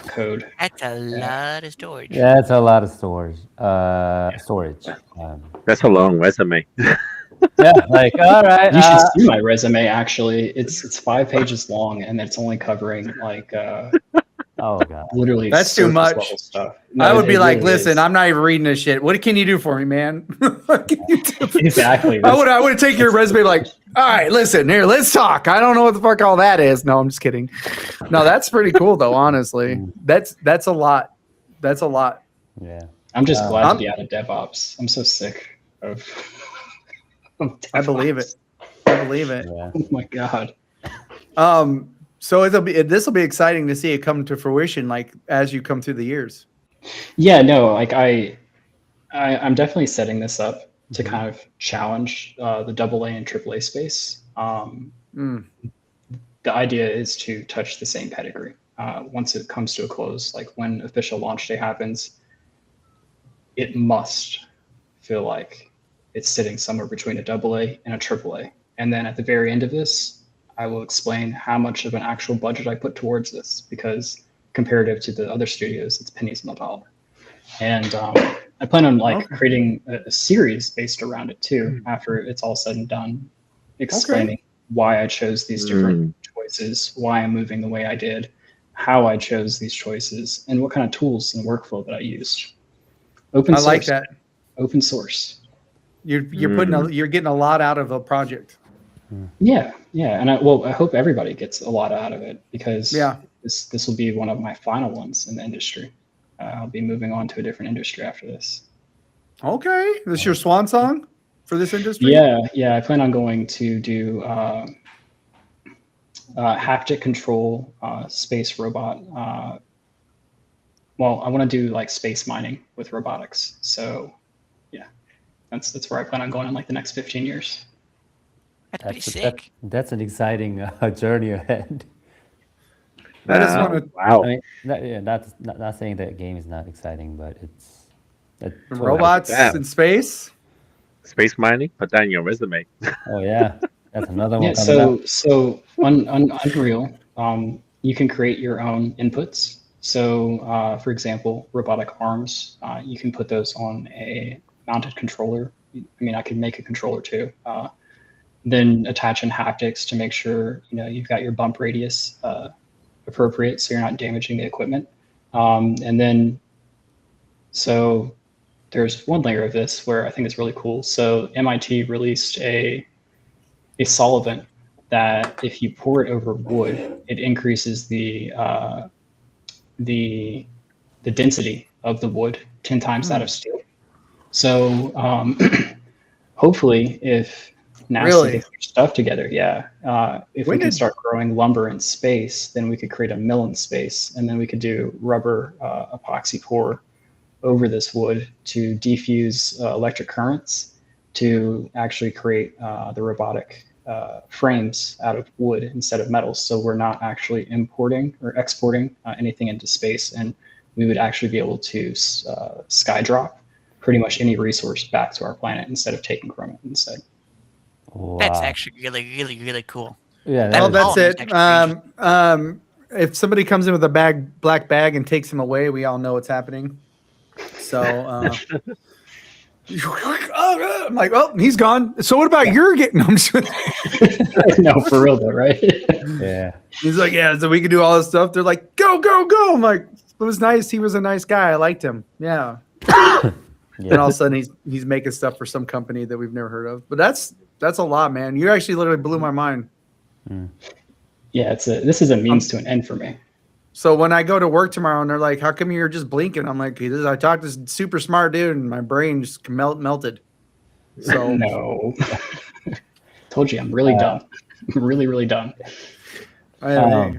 code. That's a lot of storage. Yeah, that's a lot of storage. That's a long resume. Yeah, like all right. You should see my resume. Actually, it's 5 pages long, and it's only covering like oh god, literally That's too surface much. level stuff. No, I would it be like, really listen, is. I'm not even reading this shit. What can you do for me, man? What can you do? Exactly. I would take your resume like, all right, listen, here, let's talk. I don't know what the fuck all that is. No, I'm just kidding. No, that's pretty cool though, honestly. That's a lot. That's a lot. yeah. I'm just glad to be out of DevOps. I'm so sick of I believe it. I believe it. Yeah. Oh my god. So this will be exciting to see it come to fruition, like as you come through the years. Yeah, no, like I'm definitely setting this up to kind of challenge the AA and AAA space. The idea is to touch the same pedigree. once it comes to a close, like when official launch day happens, it must feel like it's sitting somewhere between a AA and a AAA. And then at the very end of this, I will explain how much of an actual budget I put towards this, because comparative to the other studios, it's pennies on the dollar. And I plan on creating a series based around it too, after it's all said and done, explaining why I chose these different choices, why I'm moving the way I did, how I chose these choices, and what kind of tools and workflow that I used. Open source. I like that. Open source. You're you're getting a lot out of a project. Yeah, and I hope everybody gets a lot out of it, because this will be one of my final ones in the industry. I'll be moving on to a different industry after this. Okay, this your swan song for this industry? Yeah. I plan on going to do haptic control space robot. Well, I want to do like space mining with robotics. So yeah, that's where I plan on going in like the next 15 years. That's pretty sick. That's an exciting journey ahead. I just want to. Wow. I mean, not saying that game is not exciting, but it's Robots in space. Space mining, put that in your resume. Oh yeah, that's another one. Yeah. So on Unreal, you can create your own inputs. So for example, robotic arms, you can put those on a mounted controller. I mean, I could make a controller too. Then attach in haptics to make sure you've got your bump radius appropriate, so you're not damaging the equipment. And then, so there's one layer of this where I think is really cool. So MIT released a solvent that if you pour it over wood, it increases the density of the wood 10 times that of steel. So hopefully, if NASA gets their stuff together, if we can start growing lumber in space, then we could create a mill in space, and then we could do rubber epoxy pour over this wood to defuse electric currents to actually create the robotic frames out of wood instead of metals. So we're not actually importing or exporting anything into space, and we would actually be able to sky drop pretty much any resource back to our planet instead of taking from it instead. Wow. That's actually really, really, really cool. Yeah. That's it. If somebody comes in with a black bag and takes him away, we all know what's happening. So I'm like, oh, he's gone. So what about your getting him? No, for real though, right? Yeah. He's like, yeah, so we can do all this stuff. They're like, go, go, go. I'm like, it was nice. He was a nice guy. I liked him. Yeah. And all of a sudden he's making stuff for some company that we've never heard of. But that's a lot, man. You actually literally blew my mind. Yeah, this is a means to an end for me. So when I go to work tomorrow and they're like, how come you're just blinking? I'm like, I talked to this super smart dude and my brain just melted. So no. Told you I'm really dumb. I'm really, really dumb. Yeah.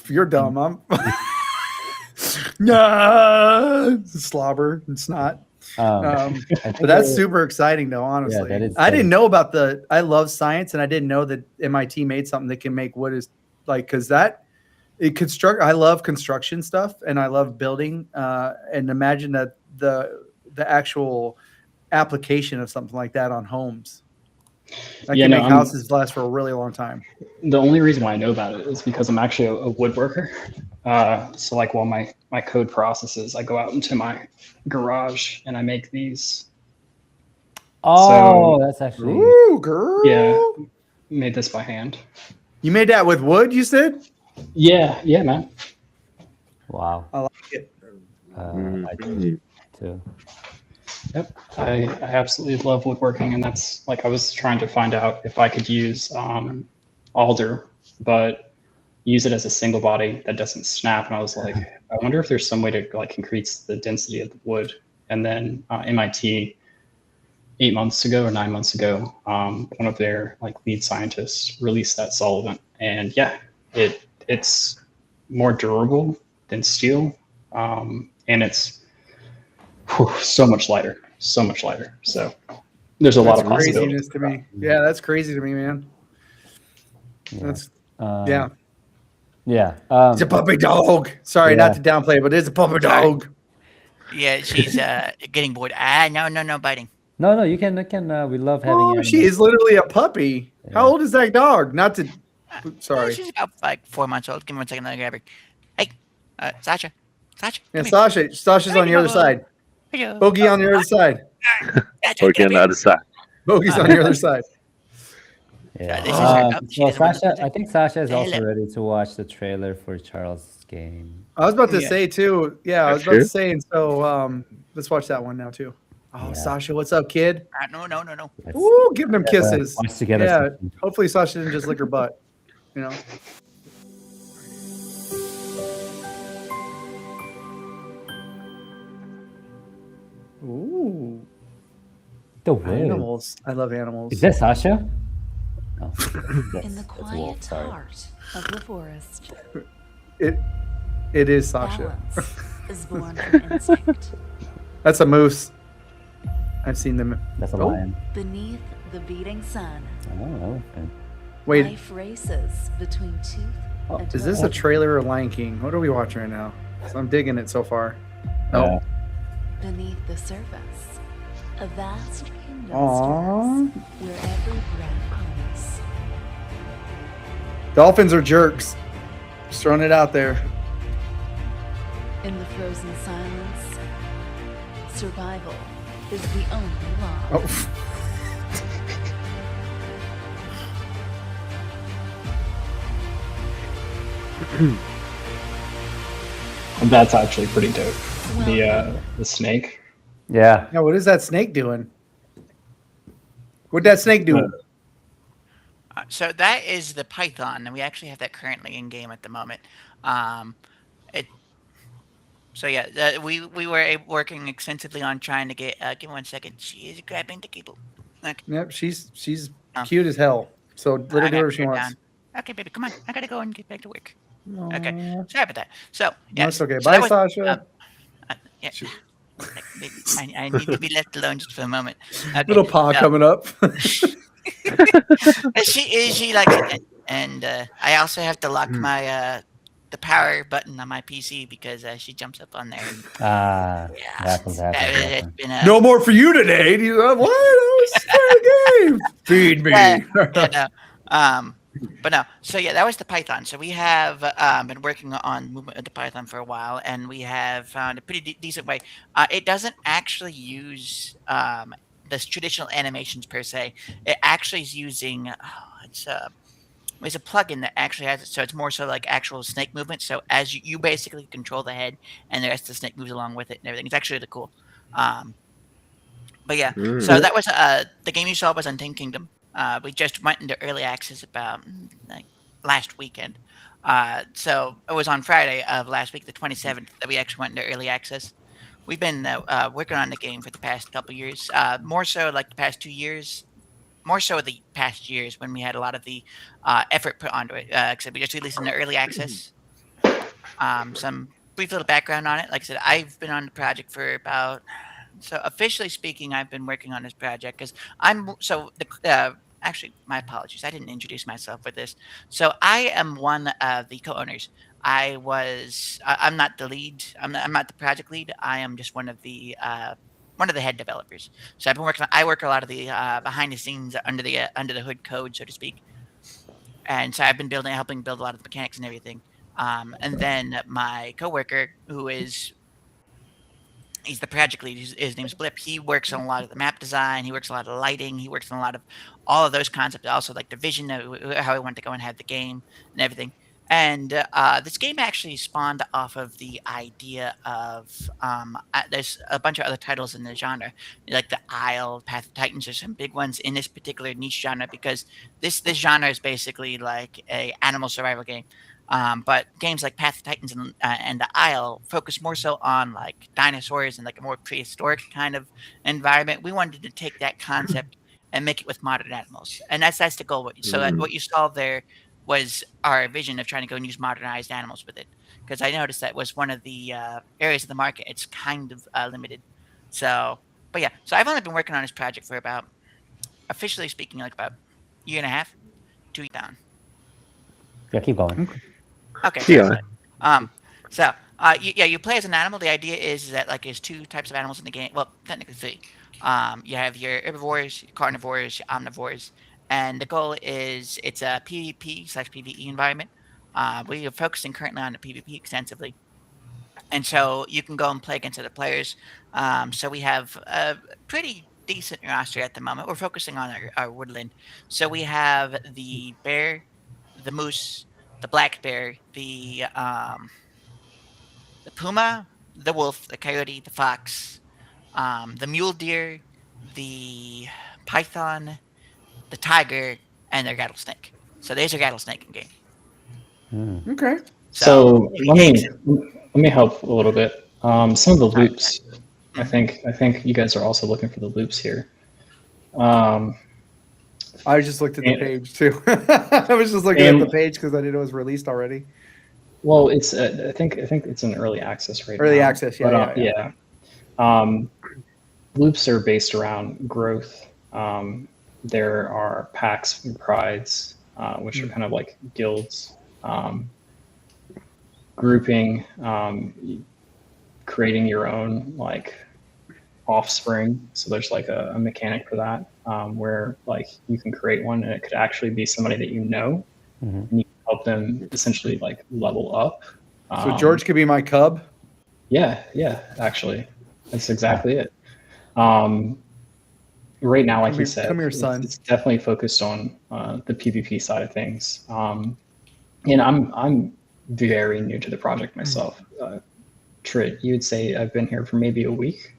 You're dumb. I'm slobber and snot. But that's super exciting though, honestly. Yeah, that is I didn't know about I love science, and I didn't know that MIT made something that can make wood I love construction stuff and I love building, and imagine that the actual application of something like that on homes. That can make houses last for a really long time. The only reason why I know about it is because I'm actually a woodworker. So like while my code processes, I go out into my garage and I make these. Oh, that's actually. Ooh, girl. Yeah, made this by hand. You made that with wood, you said? Yeah, man. Wow. I like it. I do too. Yep, I absolutely love woodworking, and that's like I was trying to find out if I could use alder, but use it as a single body that doesn't snap. And I was like, I wonder if there's some way to like increase the density of the wood. And then MIT 8 months ago or 9 months ago, one of their like lead scientists released that solvent, and yeah, it's more durable than steel, and it's so much lighter. So there's a lot of craziness to me. Yeah, that's crazy to me, man. That's Yeah. It's a puppy dog. Sorry, not to downplay, but it's a puppy dog. Yeah, she's getting bored. No biting. No, you can. We love having Oh, animals. she is literally a puppy. Yeah. How old is that dog? Not to. Yeah, Sorry. she's about like 4 months old. Give me 1 second, let me grab her. Hey, Sasha. Sasha, Yeah, come here. Sasha's on the other side. Hello. Bogey on the other side. Sasha, Working come on the here. other side. Bogey's on the other side. Yeah. This is her. Oh, she So doesn't want to Sasha, visit. I think Sasha is also Hello. ready to watch the trailer for Charles' game. I was about to Yeah. say too. Yeah, I was That's about to true. say, and so let's watch that one now too. Oh, Yeah. Sasha, what's up, kid? No. Let's Ooh, giving them kisses. watch together. Yeah. Hopefully, Sasha didn't just lick her butt. You know. Ooh, The way. animals. I love animals. Is that Sasha? No. In the That's quiet Wolf, sorry. heart of the forest, It is Sasha. balance is born from instinct. That's a moose. I've seen them. That's a Oh. lion. Beneath the beating sun, Oh, elephant. Wait, life races between tooth Oh, and is this toe. a trailer of Lion King? What are we watching right now? So I'm digging it so far. Yeah. Beneath the surface, a vast kingdom Aww. stirs where every breath counts. Dolphins are jerks. Just throwing it out there. In the frozen silence, survival is the only law. Oh. That's actually pretty dope. The snake. Yeah. Yeah, what is that snake doing? What'd that snake do? So that is the Python, and we actually have that currently in game at the moment. It. So yeah, we were working extensively on trying to get. Give me 1 second. She is grabbing the cable. Okay. Yep, she's Oh. cute as hell. So let her I do got whatever she her wants. down. Okay, baby, come on. I gotta go and get back to work. Aw. Okay, sorry about that. So yeah, That's okay. so Bye, that was, Sasha. yeah. Shoot. Baby, I need to be left alone just for a moment. Okay, Little paw so- coming up. She likes it, and I also have to lock Hmm. my the power button on my PC because she jumps up on there. And, Ah, yeah, happens. it's been a No more for you today. You what? I was playing a game. Feed me. yeah, no. But no. So yeah, that was the Python. So we have been working on movement of the Python for a while, and we have found a pretty decent way. It doesn't actually use this traditional animations per se. It actually is using it's a plugin that actually has it, so it's more so like actual snake movement. So as you basically control the head, and the rest of the snake moves along with it and everything. It's actually really cool. But yeah, so that was the game you saw was Untamed Kingdom. We just went into early access about like last weekend. So it was on Friday of last week, the 27th, that we actually went into early access. We've been working on the game for the past couple years, more so like the past 2 years, more so the past years when we had a lot of the effort put onto it. Except we just released into early access. Some brief little background on it. Like I said, I've been on the project for about. So officially speaking, I've been working on this project because actually, my apologies. I didn't introduce myself for this. So I am one of the co-owners. I'm not the lead. I'm not the project lead. I am just one of the head developers. So I've been working. I work a lot of the behind the scenes under the hood code, so to speak. And so I've been helping build a lot of the mechanics and everything. And then my coworker, he's the project lead. His name's Blip. He works on a lot of the map design. He works on a lot of lighting. He works on a lot of all of those concepts. Also, like the vision of how he wanted to go and have the game and everything. And this game actually spawned off of the idea of there's a bunch of other titles in the genre, like the Isle, Path of Titans. There's some big ones in this particular niche genre because this genre is basically like a animal survival game. But games like Path of Titans and the Isle focus more so on like dinosaurs and like a more prehistoric kind of environment. We wanted to take that concept and make it with modern animals, and that's the goal. So that what you saw there was our vision of trying to go and use modernized animals with it. Because I noticed that was one of the areas of the market it's kind of limited. So, but yeah, so I've only been working on this project for about, officially speaking, like about a year and a half, 2 years down. Yeah, keep going. Okay, sounds Yeah. good. So yeah, you play as an animal. The idea is that like there's two types of animals in the game. Well, technically three. You have your herbivores, your carnivores, your omnivores, and the goal is it's a PvP/PvE environment. We are focusing currently on the PvP extensively, and so you can go and play against other players. So we have a pretty decent roster at the moment. We're focusing on our woodland. So we have the bear, the moose, the black bear, the puma, the wolf, the coyote, the fox, the mule deer, the python, the tiger, and the rattlesnake. So there's a rattlesnake in game. Okay. So So let yeah, me help a little bit. Some of the sorry. loops. I Mhm. think you guys are also looking for the loops here. Um, I just looked at the and, page too. I was just looking at the and page because I didn't know it was released already. well, it's I think it's in early access right Early now. access, yeah, But yeah. Um, loops are based around growth. There are packs and prides, which are kind of like guilds, grouping, creating your own like offspring. So there's like a mechanic for that, where like you can create one and it could actually be somebody that you know, and you can help them essentially like level up. So George could be my cub. Yeah, actually, that's exactly it. Right now, like Come you here, said, come here, son. it's definitely focused on the PvP side of things. And I'm very new to the project myself. Trit, you would say I've been here for maybe a week.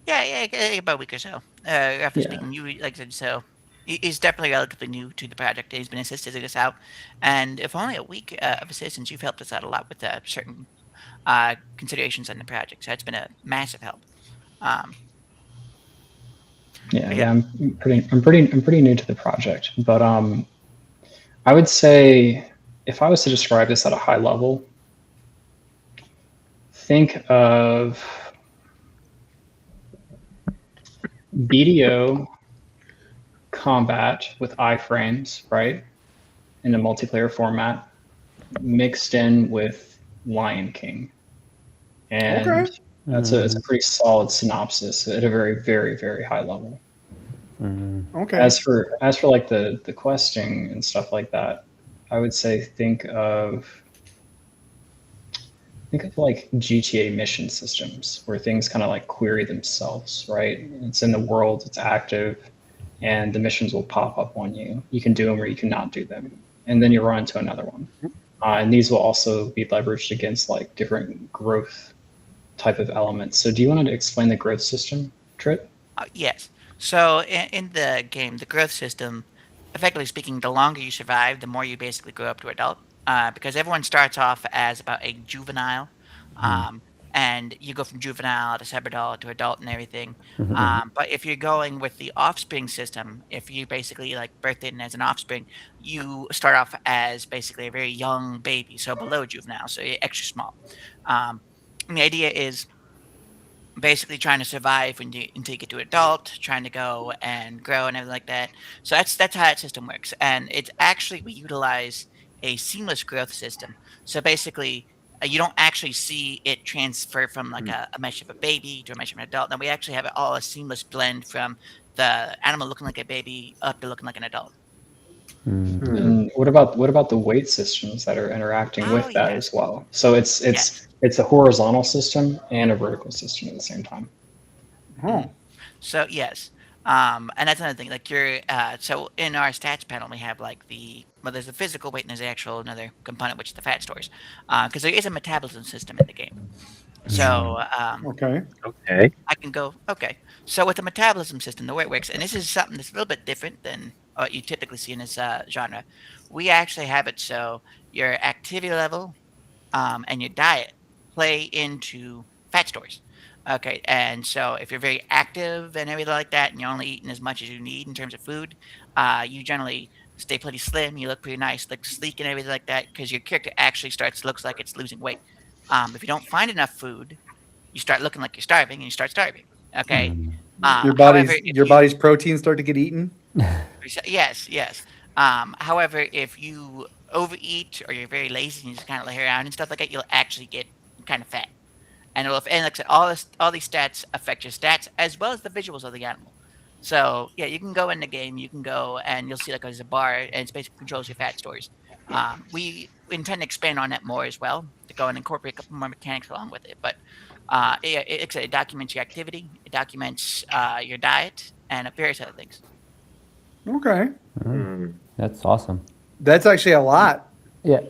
Yeah, about a week or so. After Yeah. speaking, you like I said, so he's definitely relatively new to the project. He's been assisting us out, and if only a week of assistance, you've helped us out a lot with certain considerations on the project. So it's been a massive help. Um, Yeah, but yeah, yeah, I'm pretty new to the project, but I would say if I was to describe this at a high level, think of BDO combat with iframes, right, in a multiplayer format, mixed in with Lion King, and Okay. it's a pretty solid synopsis at a very high level. Okay. As for like the questing and stuff like that, I would say think of like GTA mission systems where things kind of like query themselves, right? It's in the world, it's active, and the missions will pop up on you. You can do them or you cannot do them, and then you run into another one. And these will also be leveraged against like different growth type of elements. So, do you want to explain the growth system, Trit? yes. So in the game, the growth system, effectively speaking, the longer you survive, the more you basically grow up to adult. Because everyone starts off as about a juvenile, um, and you go from juvenile to sub-adult to adult and everything. But if you're going with the offspring system, if you basically like birth in as an offspring, you start off as basically a very young baby, so below juvenile, so you're extra small. And the idea is basically trying to survive until you get to adult, trying to go and grow and everything like that. So that's how that system works. And it's actually we utilize a seamless growth system. So basically, you don't actually see it transfer from like a mesh of a baby to a mesh of an adult. No, we actually have it all a seamless blend from the animal looking like a baby up to looking like an adult. And what about the weight systems that are interacting Oh with that yeah, as well? So yes. it's a horizontal system and a vertical system at the same time. Oh. So yes, and that's another thing. Like you're, so in our stats panel, we have like there's the physical weight and there's the actual another component, which is the fat stores, because there is a metabolism system in the game. So Okay. Okay. I can go okay. So with the metabolism system, the way it works, and this is something that's a little bit different than what you typically see in this genre. We actually have it so your activity level and your diet play into fat stores. Okay, and so if you're very active and everything like that, and you're only eating as much as you need in terms of food, you generally stay pretty slim. You look pretty nice, look sleek, and everything like that, because your character actually looks like it's losing weight. If you don't find enough food, you start looking like you're starving, and you start starving. Okay. Your However, body's if your you body's proteins start to get eaten. yes, yes. However, if you overeat or you're very lazy and you just kind of lay around and stuff like that, you'll actually get kind of fat. And like I said, all these stats affect your stats as well as the visuals of the animal. So yeah, you can go in the game, you can go and you'll see like there's a bar and it's basically controls your fat stores. We intend to expand on that more as well to go and incorporate a couple more mechanics along with it. But it documents your activity, it documents your diet, and various other things. Okay. That's awesome. That's actually a lot. Yeah.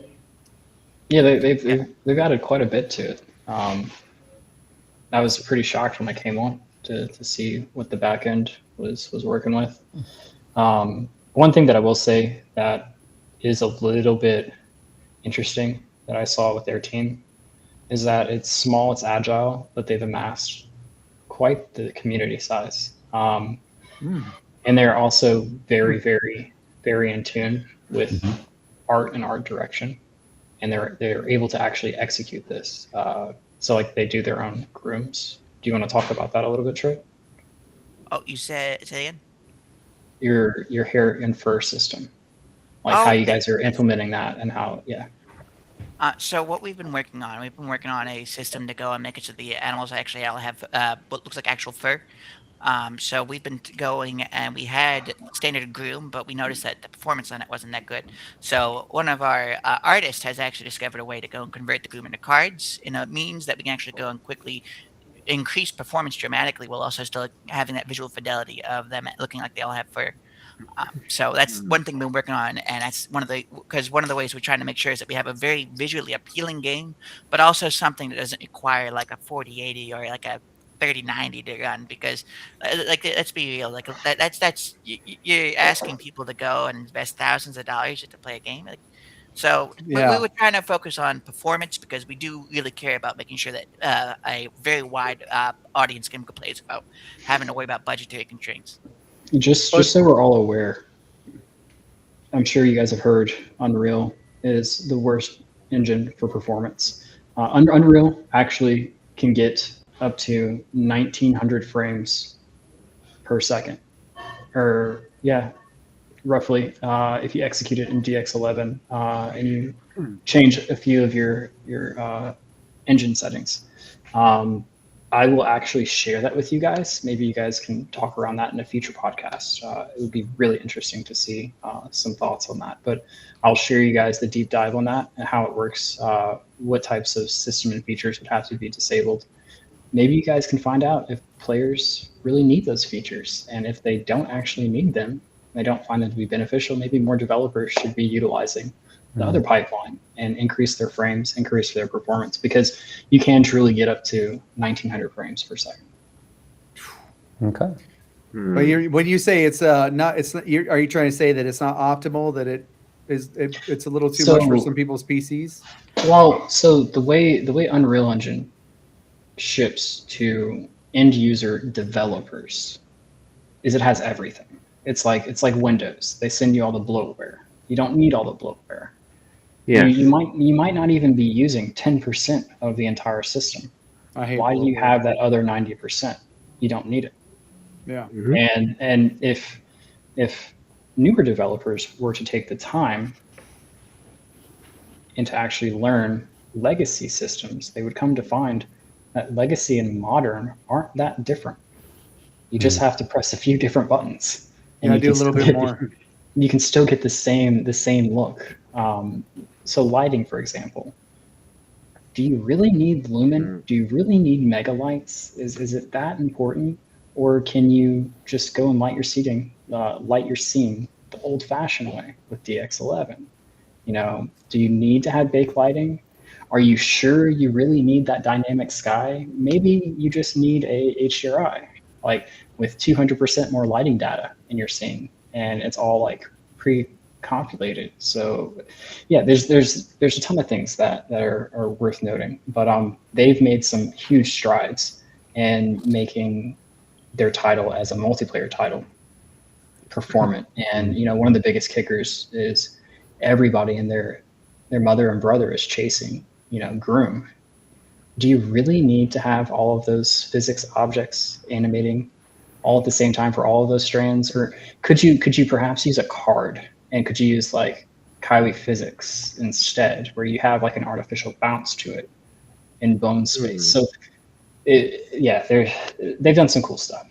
Yeah, they've added quite a bit to it. I was pretty shocked when I came on to see what the back end was working with. One thing that I will say that is a little bit interesting that I saw with their team is that it's small, it's agile, but they've amassed quite the community size. And they're also very, very, very in tune with art and art direction. And they're able to actually execute this. So like they do their own grooms. Do you want to talk about that a little bit, Trey? Oh, you said say again? Your hair and fur system, like how you guys are implementing that and how, yeah. So what we've been working on a system to go and make it so the animals actually all have what looks like actual fur. So we've been going and we had standard groom, but we noticed that the performance on it wasn't that good. So one of our artists has actually discovered a way to go and convert the groom into cards in a means that we can actually go and quickly increase performance dramatically while also still having that visual fidelity of them looking like they all have fur. So that's one thing we've been working on, and that's one of the ways we're trying to make sure is that we have a very visually appealing game, but also something that doesn't require like a 4080 or like a 3090 to run because like let's be real, like you're asking people to go and invest thousands of dollars just to play a game. Like, so we were trying to focus on performance because we do really care about making sure that a very wide audience can play without having to worry about budgetary constraints. Just so we're all aware, I'm sure you guys have heard Unreal is the worst engine for performance. Unreal actually can get up to 1900 frames per second, or roughly, if you execute it in DX11 and you change a few of your engine settings. I will actually share that with you guys. Maybe you guys can talk around that in a future podcast. It would be really interesting to see some thoughts on that. But I'll share you guys the deep dive on that and how it works, what types of system and features would have to be disabled. Maybe you guys can find out if players really need those features. And if they don't actually need them, they don't find them to be beneficial, maybe more developers should be utilizing the other pipeline and increase their frames, increase their performance, because you can truly get up to 1900 frames per second. Okay. But when you say it's not, are you trying to say that it's not optimal, that it's a little too much for some people's PCs? Well, so the way Unreal Engine ships to end user developers is it has everything. It's like Windows. They send you all the bloatware. You don't need all the bloatware. Yeah. You might not even be using 10% of the entire system. Why do you have that other 90%? You don't need it. Yeah. And if newer developers were to take the time and to actually learn legacy systems, they would come to find that legacy and modern aren't that different. You just have to press a few different buttons. And do a little bit more. You can still get the same look. So lighting, for example, do you really need lumen? Do you really need megalights? Is it that important? Or can you just go and light your scene the old-fashioned way with DX11? Do you need to have backlighting? Are you sure you really need that dynamic sky? Maybe you just need a HDRI, like with 200% more lighting data in your scene, and it's all like pre-compulated. So yeah, there's a ton of things that are worth noting, but they've made some huge strides in making their title as a multiplayer title performant. And one of the biggest kickers is everybody and their mother and brother is chasing groom. Do you really need to have all of those physics objects animating all at the same time for all of those strands? Or could you perhaps use a card and could you use like Kylie physics instead, where you have like an artificial bounce to it in bone space. So they've done some cool stuff.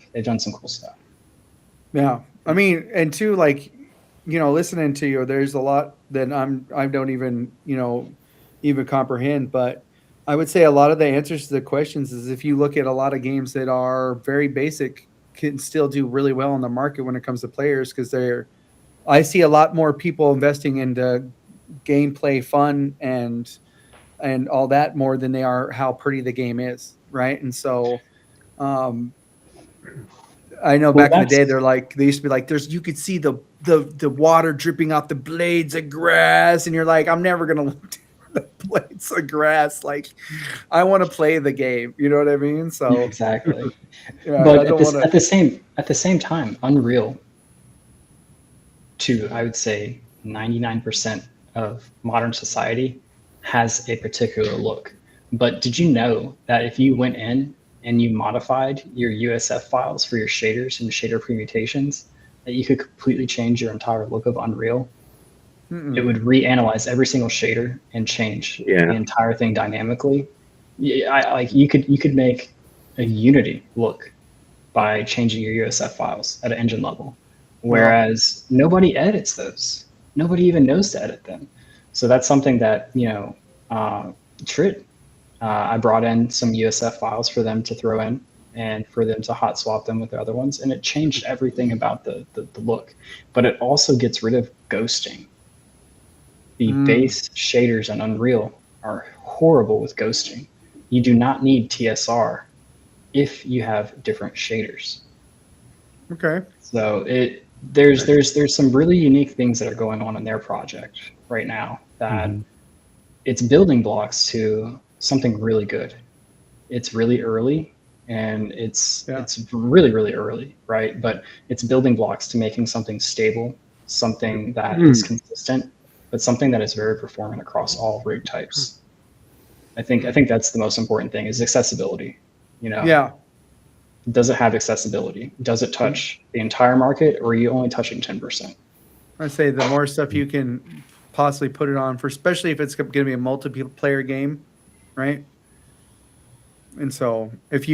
Yeah, I mean, and too, like, listening to you, there's a lot that I don't even even comprehend. But I would say a lot of the answers to the questions is if you look at a lot of games that are very basic, can still do really well in the market when it comes to players because I see a lot more people investing into gameplay, fun, and all that more than they are how pretty the game is, right? And so. I know back in the day, they used to be like, you could see the water dripping off the blades of grass, and you're like, I'm never gonna look down the blades of grass. Like, I want to play the game. You know what I mean? So exactly. But at the same time, Unreal, to I would say 99% of modern society has a particular look. But did you know that if you went in and you modified your USF files for your shaders and shader permutations, that you could completely change your entire look of Unreal? It would reanalyze every single shader and change the entire thing dynamically. You could make a Unity look by changing your USF files at an engine level, whereas nobody edits those. Nobody even knows to edit them. So that's something that Trit. I brought in some USF files for them to throw in and for them to hot swap them with the other ones. And it changed everything about the look. But it also gets rid of ghosting. The base shaders on Unreal are horrible with ghosting. You do not need TSR if you have different shaders. Okay. So there's some really unique things that are going on in their project right now that it's building blocks to something really good. It's really early, and it's really, really early, right? But it's building blocks to making something stable, something that is consistent, but something that is very performant across all rig types. I think that's the most important thing is accessibility. Does it have accessibility? Does it touch the entire market, or are you only touching 10%? I'd say the more stuff you can possibly put it on for, especially if it's going to be a multiplayer game, right? And so if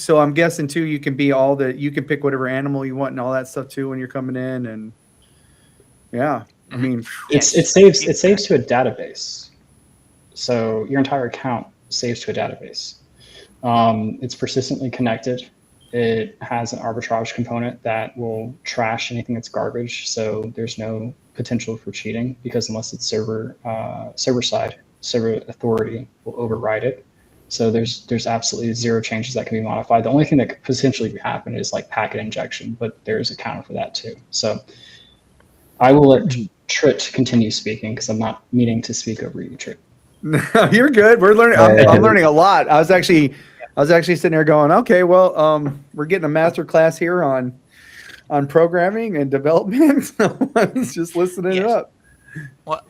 so I'm guessing too, you can pick whatever animal you want and all that stuff too when you're coming in, and I mean, it saves to a database. So your entire account saves to a database. It's persistently connected. It has an arbitrage component that will trash anything that's garbage. So there's no potential for cheating because unless it's server side, server authority will override it. So there's absolutely zero changes that can be modified. The only thing that could potentially happen is like packet injection, but there's a counter for that too. So I will let Trit continue speaking because I'm not meaning to speak over you, Trit. No, you're good. We're learning. I'm learning a lot. I was actually sitting there going, okay, well, we're getting a master class here on programming and development. So I was just listening it up. Well,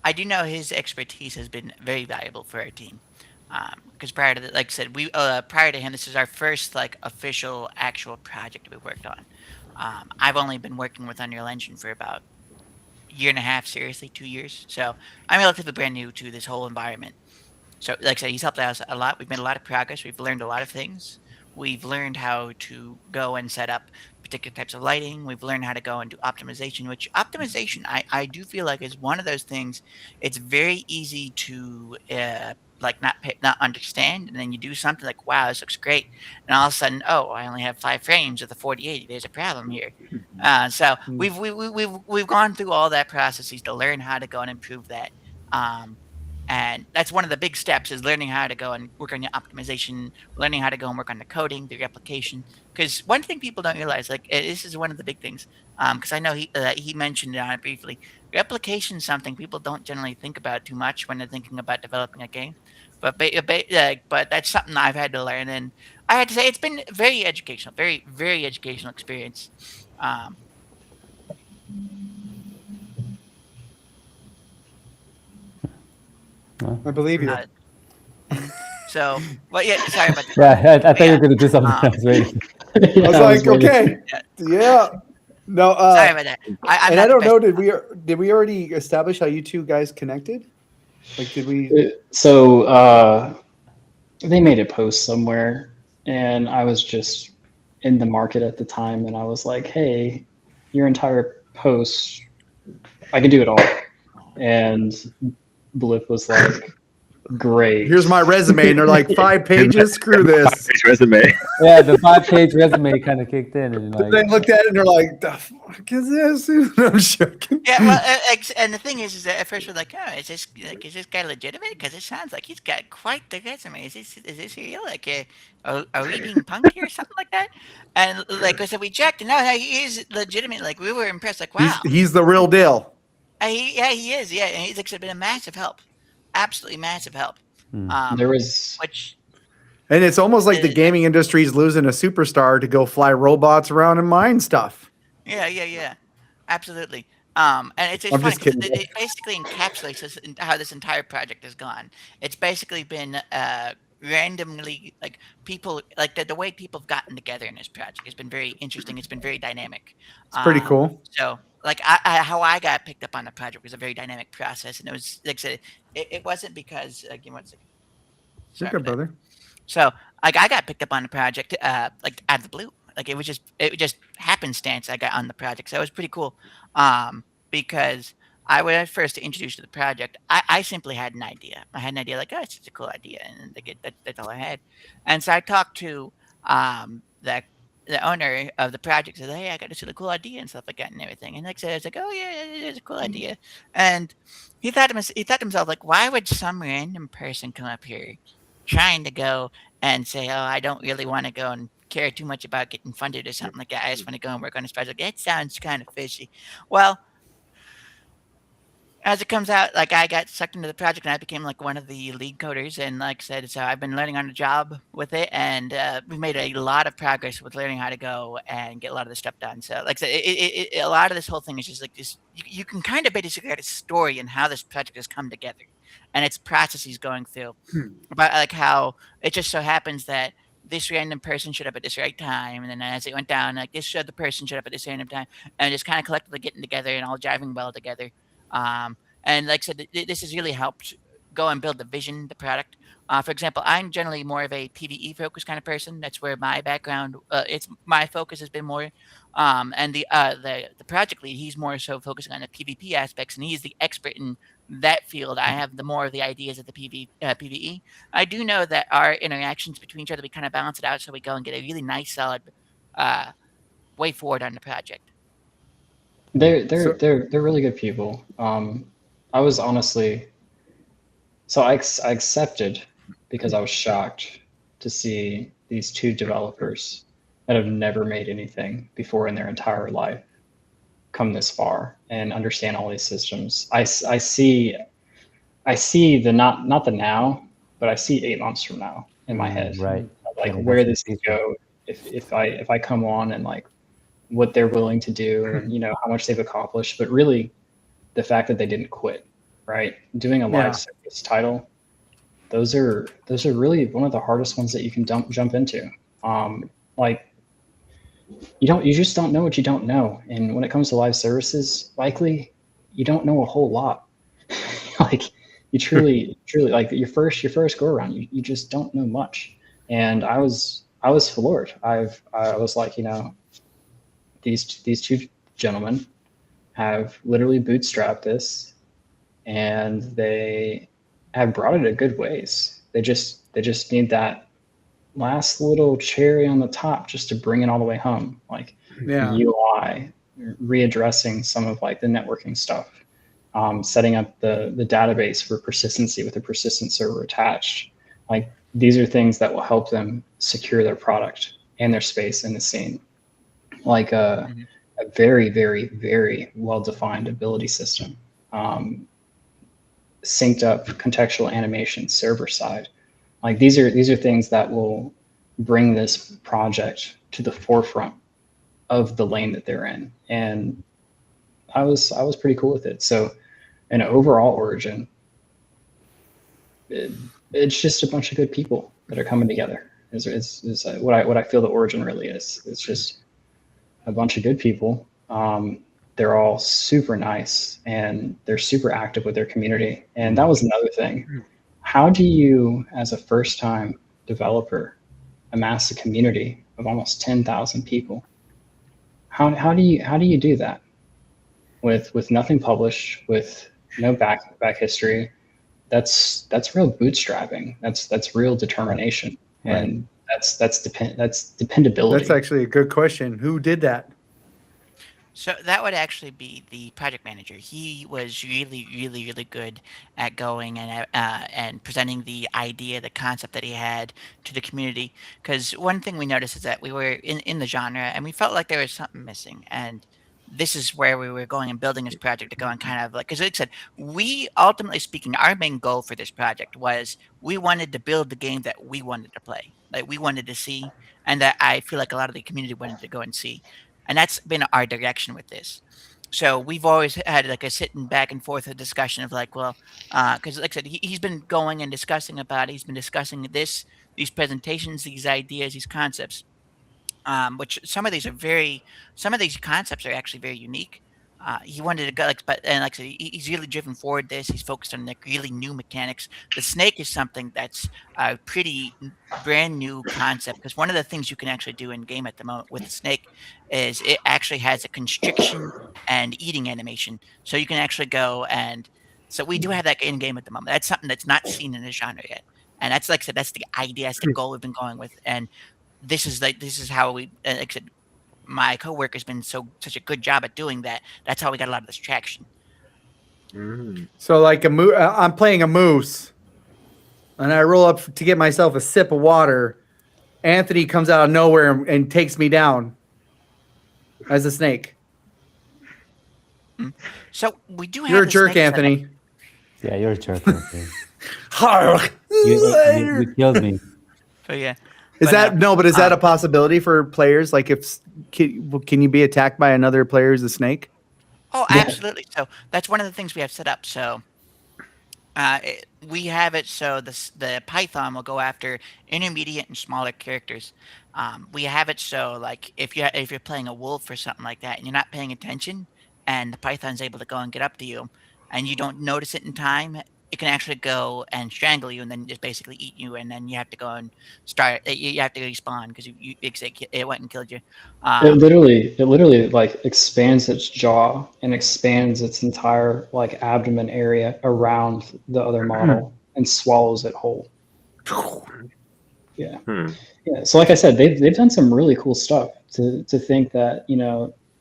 I do know his expertise has been very valuable for our team. Because prior to that, like I said, prior to him, this is our first like official actual project we worked on. I've only been working with Unreal Engine for about a year and a half, seriously, 2 years. So I'm relatively brand new to this whole environment. So, like I said, he's helped us a lot. We've made a lot of progress. We've learned a lot of things. We've learned how to go and set up particular types of lighting. We've learned how to go and do optimization, which optimization I do feel like is one of those things. It's very easy to like not understand, and then you do something like, wow, this looks great, and all of a sudden, oh, I only have 5 frames of the 4080. There's a problem here. So we've gone through all that processes to learn how to go and improve that. And that's one of the big steps is learning how to go and work on your optimization, learning how to go and work on the coding, the replication. Because one thing people don't realize, like this is one of the big things, because I know he mentioned it on it briefly. Replication is something people don't generally think about too much when they're thinking about developing a game. But that's something I've had to learn, and I had to say it's been very educational, very very educational experience. I believe you. So, well, yeah, sorry about that. Yeah, I thought you were going to do something else. Waiting. I was like, okay, yeah. No, Sorry about that. I'm and not I the don't best. know. Did we already establish how you two guys connected? Like, did we? So they made a post somewhere, and I was just in the market at the time, and I was like, "Hey, your entire post, I can do it all." And Blip was like, "Great." Here's my resume, and they're like 5 pages. Screw this. His resume. Yeah, the 5-page resume kind of kicked in, and They like, looked at it and they're like, "The fuck is this?" I'm joking. Yeah, well, and the thing is that at first we're like, oh, is this guy legitimate? Because it sounds like he's got quite the resume. Is this real? Like, are we being punked here or something like that? And like I said, we checked, and no, he is legitimate. Like we were impressed. Like, wow, He's the real deal. he is. Yeah, and he's like been a massive help, absolutely massive help. There was Which And it's almost like the Uh, gaming industry is losing a superstar to go fly robots around and mine stuff. yeah, absolutely. And it's I'm funny just because kidding. it basically encapsulates how this entire project has gone. It's basically been randomly like people like the way people have gotten together in this project has been very interesting. It's been very dynamic. It's pretty cool. So like how I got picked up on the project was a very dynamic process, and it was like I said, it wasn't because give me 1 second. You're Sorry good, about that. brother. So, like, I got picked up on the project, like out of the blue. Like, it was just happenstance I got on the project. So it was pretty cool. Because when I first introduced to the project, I simply had an idea. I had an idea like, oh, it's just a cool idea, and that's all I had. And so I talked to the owner of the project. Said, hey, I got this really cool idea and stuff like that and everything. And like I said, I was like, oh yeah, it's a cool idea. And he thought to himself like, why would some random person come up here trying to go and say, "Oh, I don't really want to go and care too much about getting funded or something like that. I just want to go and work on this project." That sounds kind of fishy. Well, as it comes out, like I got sucked into the project and I became like one of the lead coders. And like I said, so I've been learning on the job with it, and we've made a lot of progress with learning how to go and get a lot of this stuff done. So, like I said, a lot of this whole thing is just like this. You can kind of basically get a story and how this project has come together, and its processes going through. About like how it just so happens that this random person showed up at this right time, and then as it went down, like this other person showed up at this random time, and just kind of collectively getting together and all driving well together. And like I said, this has really helped go and build the vision, the product. For example, I'm generally more of a PVE focused kind of person. That's where my background, it's my focus has been more. And the project lead, he's more so focusing on the PvP aspects, and he's the expert in that field. I have the more of the ideas of the PVE. I do know that our interactions between each other, we kind of balance it out, so we go and get a really nice, solid way forward on the project. they're really good people. I was honestly I accepted because I was shocked to see these two developers that have never made anything before in their entire life come this far and understand all these systems. I see the not the now, but I see 8 months from now in my head. right. Like Yeah, where that's this could go if I come on, and like what they're willing to do, and how much they've accomplished. But really, the fact that they didn't quit, right? Doing a live service title, those are really one of the hardest ones that you can jump into. Like you just don't know what you don't know, and when it comes to live services, likely you don't know a whole lot. Like you truly like your first go around, you just don't know much. And I was floored. I was like, these two gentlemen have literally bootstrapped this, and they have brought it a good ways. They just need that last little cherry on the top just to bring it all the way home. Like Yeah. UI, readdressing some of like the networking stuff, setting up the database for persistency with a persistent server attached. Like these are things that will help them secure their product and their space in the scene. Like a very, very, very well-defined ability system, synced up contextual animation server side. Like these are things that will bring this project to the forefront of the lane that they're in. And I was pretty cool with it. So an overall origin, it's just a bunch of good people that are coming together. Is what I feel the origin really is. It's just a bunch of good people They're all super nice and they're super active with their community. And that was another thing. How do you, as a first-time developer, amass a community of almost 10,000 people? How do you do that with nothing published, with no back history? That's real bootstrapping. That's real determination, and that's dependability. That's actually a good question. Who did that? So that would actually be the project manager. He was really, really, really good at going and presenting the idea, the concept that he had to the community. Because one thing we noticed is that we were in the genre and we felt like there was something missing. And this is where we were going and building this project to go and kind of like, because like I said, we ultimately speaking, our main goal for this project was we wanted to build the game that we wanted to play, like we wanted to see, and that I feel like a lot of the community wanted to go and see. And that's been our direction with this. So we've always had like a sitting back and forth a discussion of like, well, because like I said, he's been going and discussing about it. He's been discussing these presentations, these ideas, these concepts, which some of these concepts are actually very unique. He wanted to go like, but and like I said, he's really driven forward this. He's focused on like really new mechanics. The snake is something that's a pretty brand new concept because one of the things you can actually do in game at the moment with the snake is it actually has a constriction and eating animation. So you can actually go and so we do have that in game at the moment. That's something that's not seen in the genre yet. And that's like I said, that's the idea, that's the goal we've been going with. And this is how we like I said, my coworker's been such a good job at doing that. That's how we got a lot of this traction. So like I'm playing a moose, and I roll up to get myself a sip of water. Anthony comes out of nowhere and takes me down as a snake. So we do have. You're a jerk, Anthony. Yeah, you're a jerk. Anthony. you you killed me. So yeah. Is that a possibility for players? Like, if can you be attacked by another player as a snake? Oh, absolutely. So that's one of the things we have set up. So we have it so the Python will go after intermediate and smaller characters. We have it so like if you're playing a wolf or something like that and you're not paying attention, and the Python's able to go and get up to you, and you don't notice it in time, it can actually go and strangle you and then just basically eat you, and then you have to go and start. You have to respawn because it went and killed you. It literally like expands its jaw and expands its entire like abdomen area around the other model and swallows it whole. Yeah. Yeah. So like I said, they've done some really cool stuff to think that,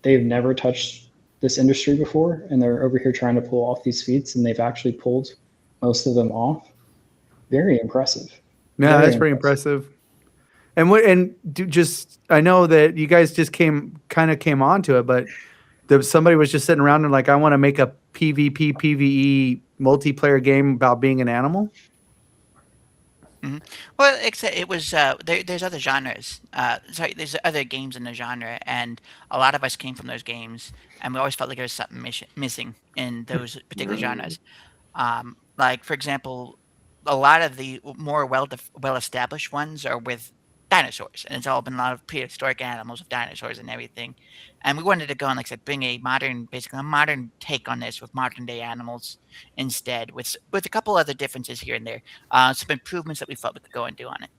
they've never touched this industry before, and they're over here trying to pull off these feats, and they've actually pulled most of them off. Very impressive. Yeah, that's pretty impressive. And I know that you guys just came onto it, but somebody was just sitting around and like, I want to make a PvP PvE multiplayer game about being an animal. Mm-hmm. Well, except it was there's other genres. There's other games in the genre, and a lot of us came from those games, and we always felt like there was something missing in those particular genres. Like for example, a lot of the more well-established ones are with dinosaurs, and it's all been a lot of prehistoric animals with dinosaurs and everything. And we wanted to go and, like I said, bring basically a modern take on this with modern day animals instead, with a couple other differences here and there, some improvements that we felt we could go and do on it.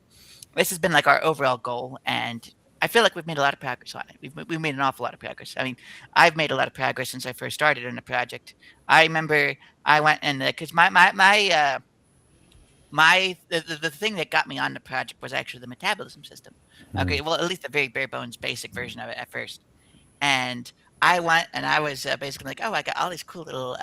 This has been like our overall goal, and I feel like we've made a lot of progress on it. We've made an awful lot of progress. I mean, I've made a lot of progress since I first started on the project. I remember I went and because the thing that got me on the project was actually the metabolism system. Okay, well, at least the very bare bones basic version of it at first. And I went and I was basically like, oh, I got all these cool little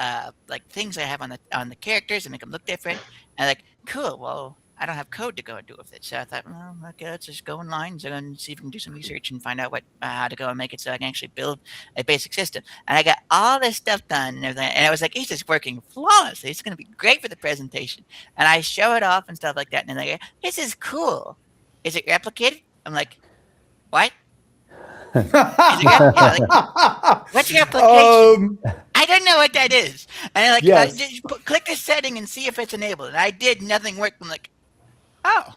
like things I have on the characters and make them look different. And like, cool. Well, I don't have code to go and do with it, so I thought, well, okay, let's just go online and see if we can do some research and find out how to go and make it so I can actually build a basic system. And I got all this stuff done and everything, and I was like, it's just working flawlessly. It's going to be great for the presentation. And I show it off and stuff like that, and they're like, this is cool. Is it replicated? I'm like, what? What's replication? I don't know what that is. And I'm like, yes. Click this setting and see if it's enabled. And I did, nothing worked. I'm like, oh,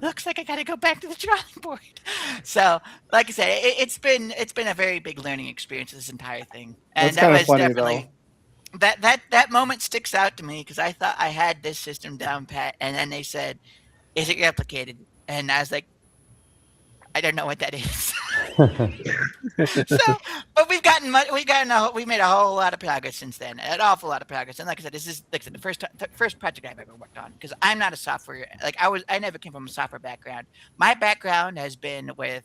looks like I got to go back to the drawing board. So, like I said, it's been a very big learning experience, this entire thing, and That's that kind of was funny definitely though. that moment sticks out to me because I thought I had this system down pat, and then they said, "Is it replicated?" And I was like, "I don't know what that is." So, but we made a whole lot of progress since then, an awful lot of progress. And like I said, this is like I said, the first project I've ever worked on because I'm not a software I never came from a software background. My background has been with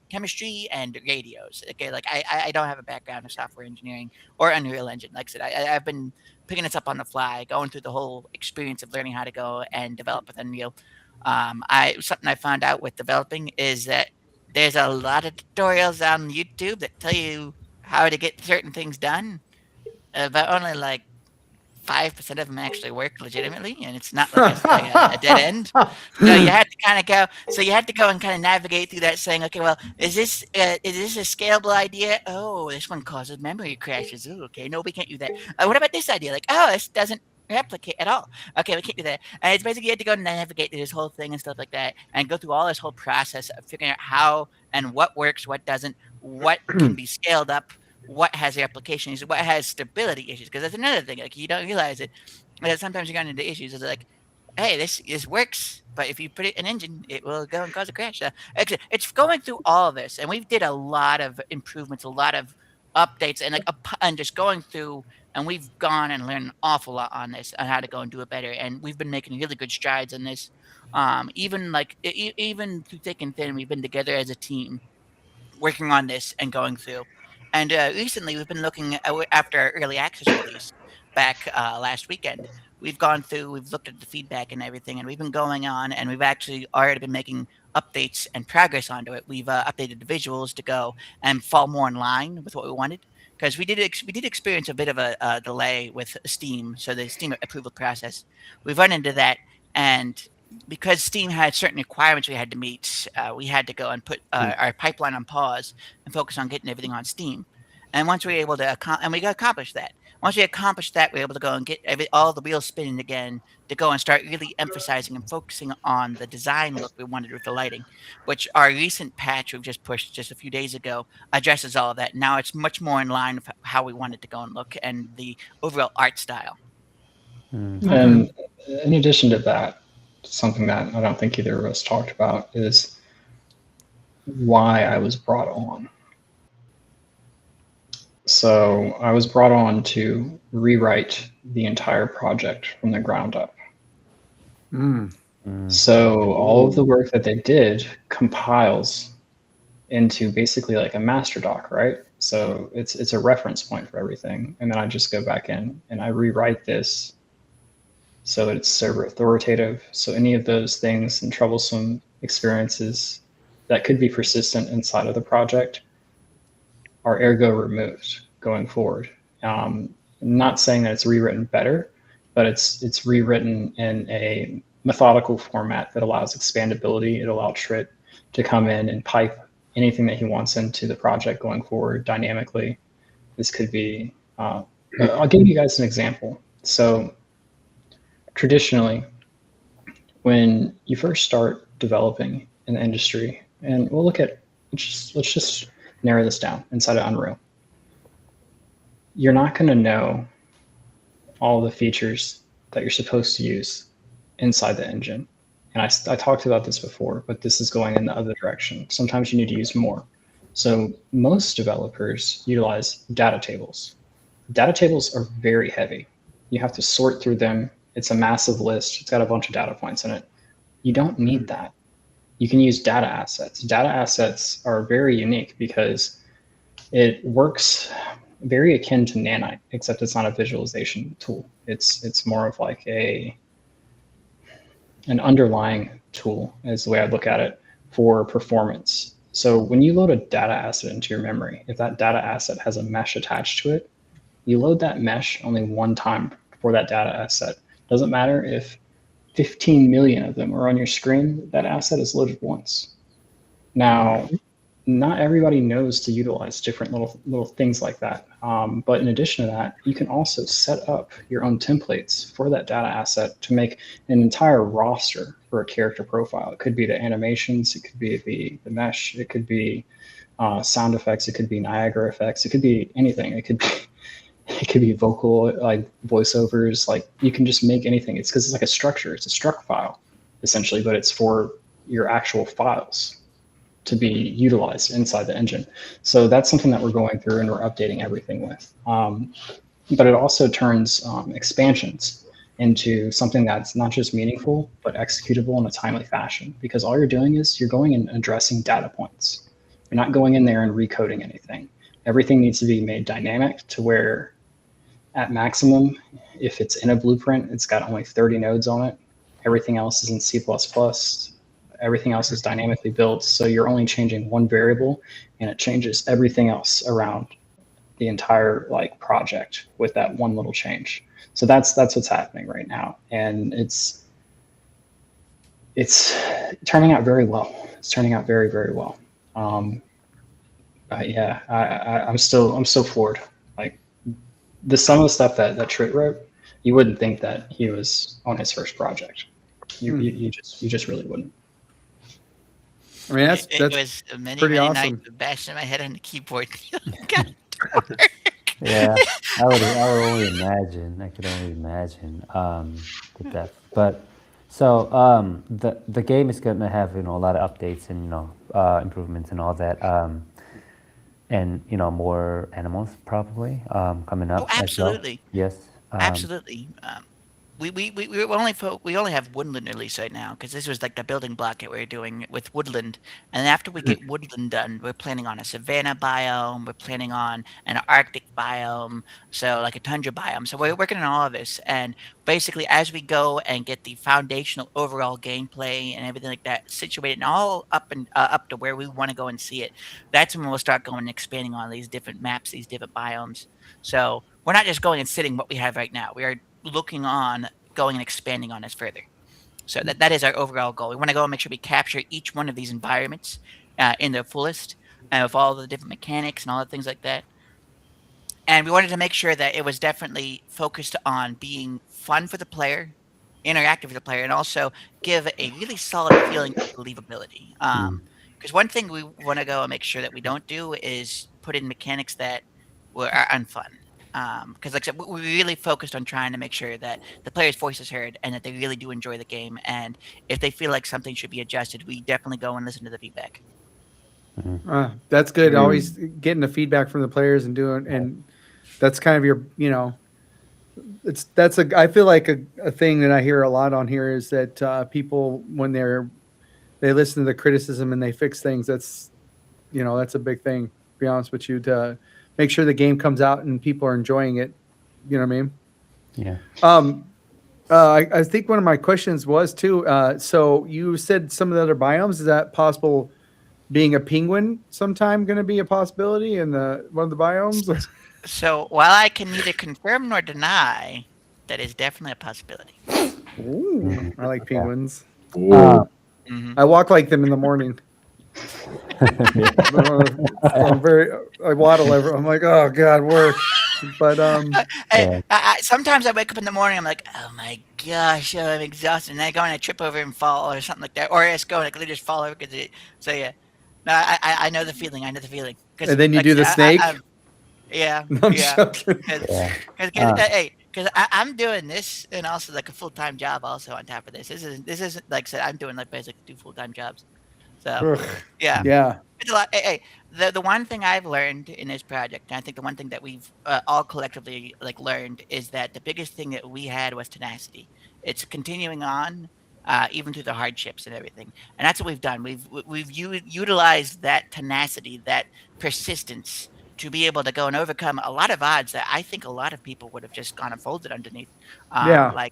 chemistry and radios. Okay, like I don't have a background in software engineering or Unreal Engine. Like I said, I've been picking this up on the fly, going through the whole experience of learning how to go and develop with Unreal. I Something I found out with developing is that there's a lot of tutorials on YouTube that tell you how to get certain things done, but only like 5% of them actually work legitimately, and it's not like a dead end. So you had to kind of go. So you had to go and kind of navigate through that, saying, okay, well, is this a scalable idea? Oh, this one causes memory crashes. Oh, okay, no, we can't do that. What about this idea? Like, oh, this doesn't replicate at all. Okay, we can't do that. And it's basically you had to go and navigate through this whole thing and stuff like that, and go through all this whole process of figuring out how and what works, what doesn't, what can be scaled up, what has replication issues, what has stability issues. Because that's another thing. Like you don't realize it. That sometimes you run into issues. It's like, hey, this works, but if you put it in engine, it will go and cause a crash. So it's going through all of this, and we did a lot of improvements, a lot of updates, and and just going through. And we've gone and learned an awful lot on this, on how to go and do it better. And we've been making really good strides in this. Even even through thick and thin, we've been together as a team working on this and going through. And recently, we've been looking after our early access release back last weekend. We've gone through, we've looked at the feedback and everything, and we've been going on, and we've actually already been making updates and progress onto it. We've updated the visuals to go and fall more in line with what we wanted. Because we did experience a bit of a delay with Steam, so the Steam approval process. We've run into that, and because Steam had certain requirements we had to meet, we had to go and put our pipeline on pause and focus on getting everything on Steam. And once we were able to, and we accomplished that. Once we accomplished that, we were able to go and get all the wheels spinning again to go and start really emphasizing and focusing on the design look we wanted with the lighting, which our recent patch we've just pushed just a few days ago addresses all of that. Now it's much more in line with how we wanted to go and look and the overall art style. And in addition to that, something that I don't think either of us talked about is why I was brought on. So I was brought on to rewrite the entire project from the ground up. So all of the work that they did compiles into basically like a master doc, right? So it's a reference point for everything. And then I just go back in and I rewrite this so that it's server authoritative. So any of those things and troublesome experiences that could be persistent inside of the project are ergo removed going forward. Not saying that it's rewritten better, but it's rewritten in a methodical format that allows expandability. It allows Trit to come in and pipe anything that he wants into the project going forward dynamically. This could be, I'll give you guys an example. So traditionally, when you first start developing in the industry, and we'll look at, let's just narrow this down inside of Unreal. You're not going to know all the features that you're supposed to use inside the engine. And I talked about this before, but this is going in the other direction. Sometimes you need to use more. So most developers utilize data tables. Data tables are very heavy. You have to sort through them. It's a massive list. It's got a bunch of data points in it. You don't need that. You can use data assets. Data assets are very unique because it works very akin to Nanite, except it's not a visualization tool. It's more of like an underlying tool is the way I look at it for performance. So when you load a data asset into your memory, if that data asset has a mesh attached to it, you load that mesh only one time for that data asset. Doesn't matter if 15 million of them are on your screen, that asset is loaded once. Now, not everybody knows to utilize different little things like that. But in addition to that, you can also set up your own templates for that data asset to make an entire roster for a character profile. It could be the animations, it could be the mesh, it could be sound effects, it could be Niagara effects, it could be anything. It could be vocal, like voiceovers. Like you can just make anything. It's because it's like a structure. It's a struct file essentially, but it's for your actual files to be utilized inside the engine. So that's something that we're going through and we're updating everything with. But it also turns expansions into something that's not just meaningful, but executable in a timely fashion, because all you're doing is you're going and addressing data points. You're not going in there and recoding anything. Everything needs to be made dynamic to where at maximum, if it's in a blueprint, it's got only 30 nodes on it. Everything else is in C++. Everything else is dynamically built. So you're only changing one variable and it changes everything else around the entire like project with that one little change. So that's what's happening right now. And it's turning out very well. It's turning out very, very well. Yeah, I'm still floored. Like some of the stuff that Trit wrote, you wouldn't think that he was on his first project. You just really wouldn't. I mean, that's It was many pretty nights awesome. of bashing my head on the keyboard. Yeah, I would only imagine. I could only imagine the depth. But so the game is gonna have a lot of updates and improvements and all that. And more animals probably coming up Oh, as well. absolutely. Yes. Absolutely. We only have woodland release right now because this was like the building block that we were doing with woodland. And after we get woodland done, we're planning on a savanna biome. We're planning on an Arctic biome, so like a tundra biome. So we're working on all of this, and basically as we go and get the foundational overall gameplay and everything like that situated and all up and up to where we want to go and see it, that's when we'll start going and expanding on these different maps, these different biomes. So we're not just going and sitting what we have right now. We are looking on going and expanding on this further. So that is our overall goal. We want to go and make sure we capture each one of these environments in their fullest, with all the different mechanics and all the things like that. And we wanted to make sure that it was definitely focused on being fun for the player, interactive with the player, and also give a really solid feeling of believability. Because one thing we want to go and make sure that we don't do is put in mechanics that are unfun. Because like I said, we really focused on trying to make sure that the player's voice is heard and that they really do enjoy the game. And if they feel like something should be adjusted, we definitely go and listen to the feedback. That's good. Always getting the feedback from the players and doing, and that's kind of your, I feel like a thing that I hear a lot on here is that people, when they listen to the criticism and they fix things, that's a big thing, to be honest with you, to make sure the game comes out and people are enjoying it. You know what I mean? Yeah. I think one of my questions was too, so you said some of the other biomes, is that possible being a penguin sometime going to be a possibility in one of the biomes? So while I can neither confirm nor deny, that is definitely a possibility. Ooh, I like penguins. Mhm. I walk like them in the morning. I waddle over. I'm like, oh God, work. But Sometimes I wake up in the morning, I'm like, oh my gosh, I'm exhausted, and I go and I trip over and fall or something like that, or I just go and I just fall over because so yeah. No, I know the feeling. I know the feeling. And then you do the snake. Yeah, I'm yeah. joking. Because I'm doing this and also like a full-time job also on top of this. This isn't like I said, I'm doing like basically 2 full-time jobs. So yeah. Yeah. It's a lot. Hey, the one thing I've learned in this project, and I think the one thing that we've all collectively like learned, is that the biggest thing that we had was tenacity. It's continuing on, even through the hardships and everything, and that's what we've done. We've utilized that tenacity, that persistence, to be able to go and overcome a lot of odds that I think a lot of people would have just gone and folded underneath. Yeah.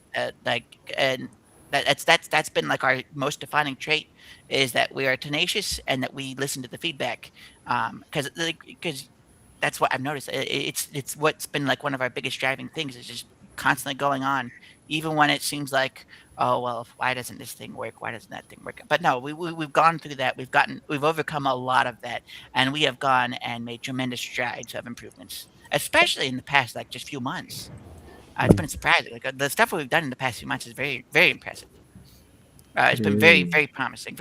And that's been like our most defining trait, is that we are tenacious and that we listen to the feedback. Because that's what I've noticed. It's what's been like one of our biggest driving things, is just constantly going on, even when it seems like, oh well, why doesn't this thing work? Why doesn't that thing work? But no, we've gone through that. We've overcome a lot of that, and we have gone and made tremendous strides of improvements, especially in the past like just few months. It's been surprising. Like the stuff we've done in the past few months is very very impressive. It's been very very promising.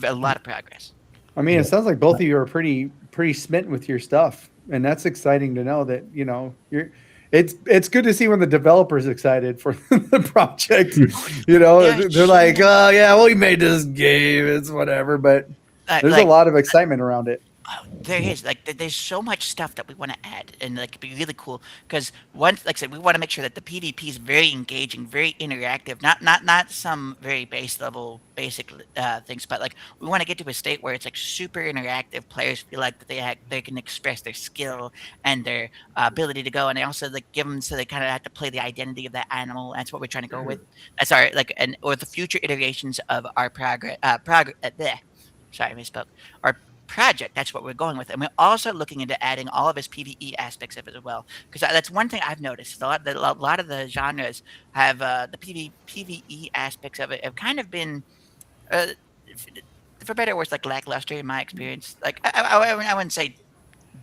A lot of progress. I mean, it sounds like both of you are pretty smitten with your stuff, and that's exciting to know that you're. It's good to see when the developer's excited for the project. Yeah, They're like, oh yeah, well, we made this game. It's whatever, but there's a lot of excitement around it. There is like there's so much stuff that we want to add and like be really cool because once like I said we want to make sure that the PvP is very engaging, very interactive, not some very base level basic things, but like we want to get to a state where it's like super interactive. Players feel like that they can express their skill and their ability to go, and they also like give them so they kind of have to play the identity of that animal. That's what we're trying to go with. That's our like and or the future iterations of our progress. Sorry, I misspoke. Our project. That's what we're going with, and we're also looking into adding all of his PVE aspects of it as well. Because that's one thing I've noticed. A lot of the genres have the PVE aspects of it have kind of been, uh, for better or worse, like lackluster in my experience. Like I wouldn't say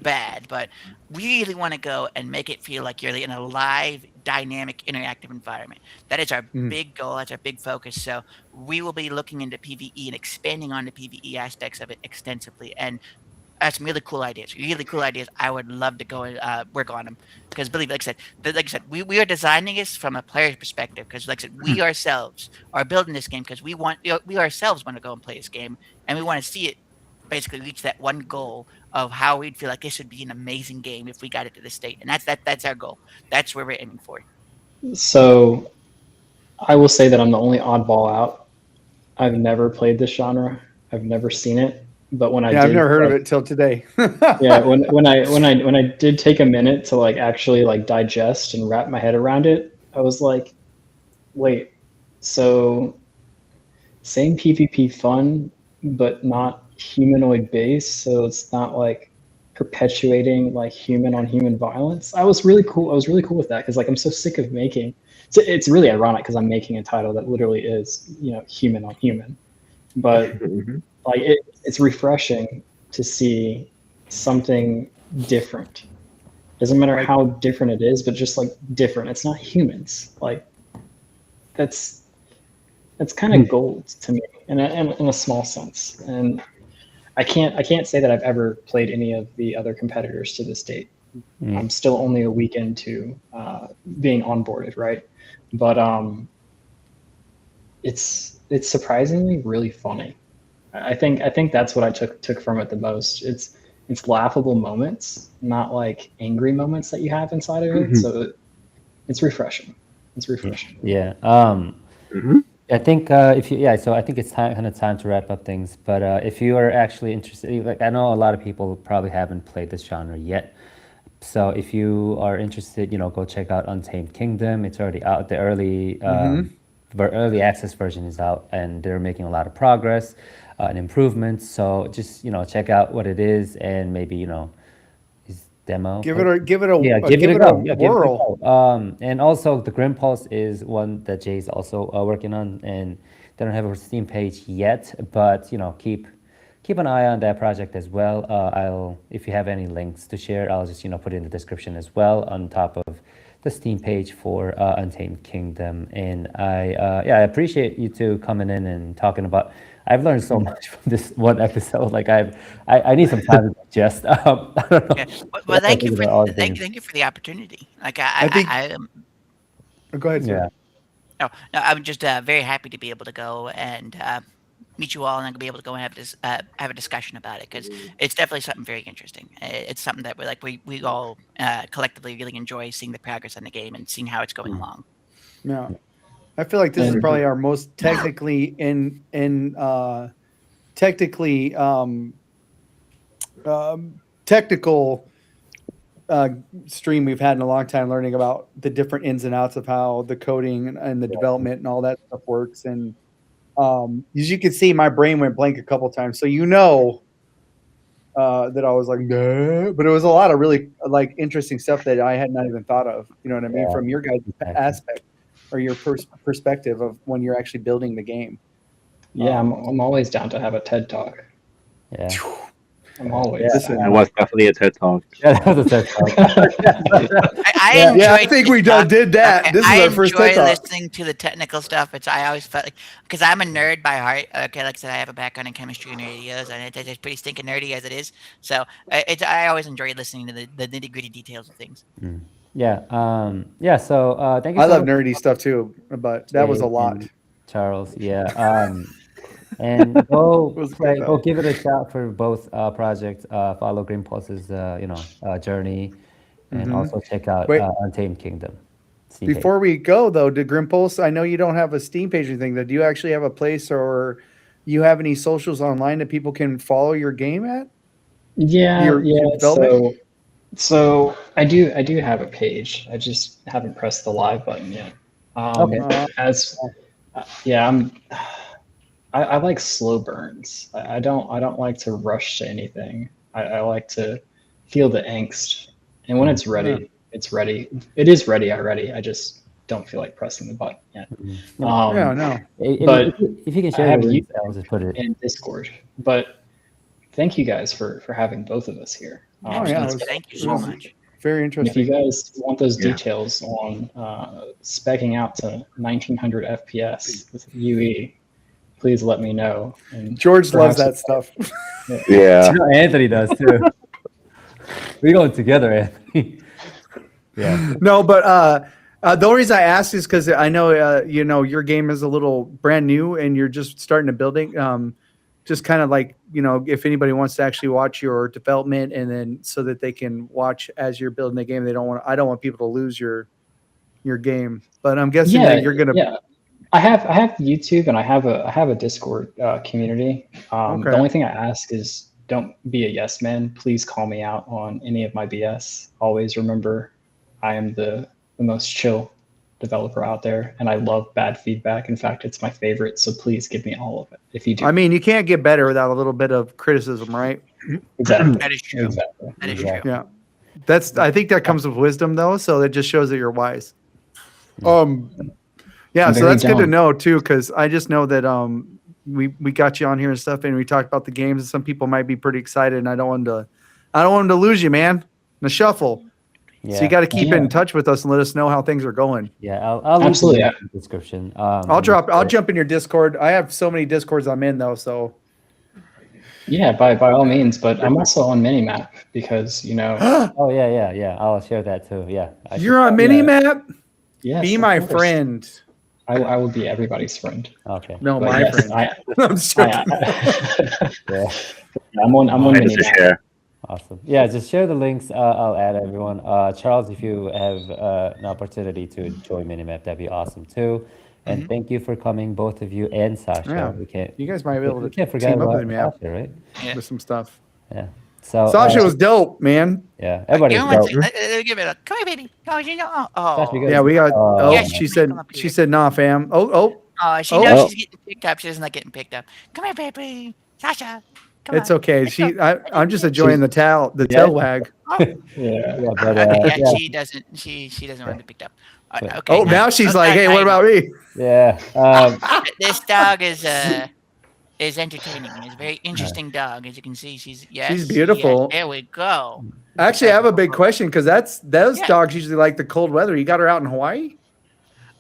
bad, but we really want to go and make it feel like you're in a live, dynamic, interactive environment. That is our big goal. That's our big focus. So we will be looking into PVE and expanding on the PVE aspects of it extensively. And some really cool ideas. Really cool ideas. I would love to go and work on them because believe, like I said, we are designing this from a player's perspective because, like I said, we ourselves are building this game because we ourselves want to go and play this game and we want to see it basically reach that one goal of how we'd feel like this would be an amazing game if we got it to this state, and that's our goal. That's where we're aiming for. So I will say that I'm the only oddball out. I've never played this genre. I've never seen it. But when I've never heard of it till today. Yeah, when I did take a minute to like actually like digest and wrap my head around it, I was like, wait, so same PvP fun, but not humanoid based, so it's not like perpetuating like human on human violence. I was really cool with that because like I'm so sick of making. So it's really ironic because I'm making a title that literally is human on human, but like it's refreshing to see something different. Doesn't matter how different it is, but just like different. It's not humans. Like that's kind of gold to me in a small sense. And I can't say that I've ever played any of the other competitors to this date. I'm still only a week into being onboarded, right? But it's surprisingly really funny. I think that's what I took from it the most. It's laughable moments, not like angry moments that you have inside of it. So it's refreshing. It's refreshing. Yeah. I think so I think it's kind of time to wrap up things. But if you are actually interested, like I know a lot of people probably haven't played this genre yet. So if you are interested, go check out Untamed Kingdom. It's already out. The early access version is out, and they're making a lot of progress and improvements. So just check out what it is, and maybe his demo. Give it a give it a whirl. And also the Grim Pulse is one that Jay's also working on, and they don't have a Steam page yet, but keep an eye on that project as well. If you have any links to share, I'll just put it in the description as well on top of the Steam page for Untamed Kingdom. And I appreciate you two coming in and talking about. I've learned so much from this one episode. Like I need some time to digest. I don't know. Yeah. Well, thank you for the opportunity. Like I Go ahead, sir. No, I'm just very happy to be able to go and meet you all, and I'm gonna be able to go and have a discussion about it because it's definitely something very interesting. It's something that we all collectively really enjoy seeing the progress on the game and seeing how it's going along. Yeah, I feel like this is probably our most technically technical stream we've had in a long time, learning about the different ins and outs of how the coding and the development and all that stuff works. And as you can see, my brain went blank a couple times. So that I was like, nah. But it was a lot of really like interesting stuff that I had not even thought of. You know what I mean? From your guys' aspect. or your perspective of when you're actually building the game. Yeah, I'm always down to have a TED talk. Yeah. I'm always. Listen, It was definitely a TED Talk. Yeah, that was a TED Talk. I enjoy yeah, I think we TikTok. did that. Okay, This is I our first enjoy TED Talk. listening to the technical stuff. I always felt like, because I'm a nerd by heart. Okay, like I said, I have a background in chemistry and radios, and it's pretty stinking nerdy as it is. So I always enjoy listening to the nitty gritty details of things. Yeah. Yeah. So thank you. I so love much, nerdy stuff too, but that was a Jay lot. and Charles. Yeah. And go was good, play, go though. give it a shot for both projects. Follow Green Pulse's journey, and also check out Wait. Untamed Kingdom. Steam page. Before we go though, to Grimpulse, I know you don't have a Steam page or anything. Do you actually have a place, or you have any socials online that people can follow your game at? Yeah, Your development? So I do have a page. I just haven't pressed the live button yet. Okay. I like slow burns. I don't like to rush to anything. I like to feel the angst, and when it's ready, it's ready. It is ready already. I just don't feel like pressing the button yet. No. But if you can I share have the you links, I'll just put it. in Discord. But thank you guys for having both of us here. Oh, yeah, it was- Thank you it so was much. Very And if you interesting. guys want those Yeah. details on speccing out to 1900 FPS with UE, please let me know. And George loves perhaps- that stuff. Yeah. Anthony does too. We're going together, Anthony. Yeah. No, but the only reason I asked is because I know your game is a little brand new and you're just starting to building. Just kind of like, if anybody wants to actually watch your development, and then so that they can watch as you're building the game. I don't want people to lose your game. But I'm guessing that you're gonna. Yeah. I have YouTube, and I have a Discord community. Okay. The only thing I ask is don't be a yes man. Please call me out on any of my BS. Always remember, I am the most chill developer out there, and I love bad feedback. In fact, it's my favorite. So please give me all of it if you do. I mean, you can't get better without a little bit of criticism, right? Exactly. That is true. Exactly. That is Yeah. true. Yeah. I think that comes with wisdom though. So it just shows that you're wise. Yeah, I'm so very that's good to down. know too, because I just know that we got you on here and stuff, and we talked about the games, and some people might be pretty excited, and I don't want them to lose you, man. The shuffle. Yeah. So you got to keep Yeah. in touch with us and let us know how things are going. Yeah. I'll leave Absolutely, the link in the description. I'll jump in your Discord. I have so many Discords I'm in though, so Yeah, by all means. But I'm also on Minimap because Oh yeah. I'll share that too. Yeah. you're on Minimap. yes, Be of my course. friend. I will be everybody's friend. Okay. No, But my yes, friend. I'm just joking. Yeah. I'm on I just Minimap. share. Awesome. Yeah. Just share the links. I'll add everyone. Charles, if you have an opportunity to join Minimap, that'd be awesome too. And thank you for coming, both of you, and Sasha. Yeah. We can't. You guys might be able We to can't forget team up about with me, yeah. Sasha, right? Yeah. with some stuff. Yeah. So Sasha was dope, man. Yeah. Everybody Give me was one dope. second. Let me give it a come here, baby. Oh, Sasha, you oh, guys- Yeah, we got. Oh, Yeah, she she said. come up She here. said, "Nah, fam." Oh, oh, she Oh. knows Oh. she's getting picked up. She doesn't like getting picked up. Come here, baby. Sasha. Come it's on. okay. Let's go. I'm just enjoying the tail wag. Yeah. Yeah, but Okay, yeah. she doesn't. She doesn't want to be picked up. Okay. Oh, now she's like, "Hey, I what know. about me?" Yeah. This dog is entertaining. It's a very interesting dog, as you can see. She's beautiful. Yes, there we go. Actually, I have a big question because those Yeah. dogs usually like the cold weather. You got her out in Hawaii?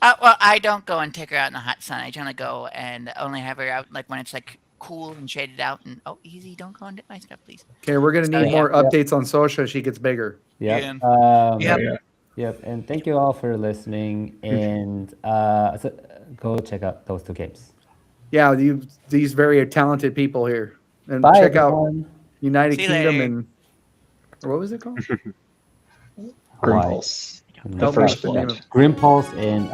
Well, I don't go and take her out in the hot sun. I generally go and only have her out like when it's like cool and shaded out. And easy, don't go and dip my stuff, please. Okay, we're gonna need yeah. more updates on social as she gets bigger. Yep. Yep. Yeah. Yep. And thank you all for listening. And so go check out those two games. Yeah, these very talented people here, and Bye, check out everyone. United See you Kingdom later. and what was it called? Grimpulse. The Help me first with the name blood. of- Grim Pulse and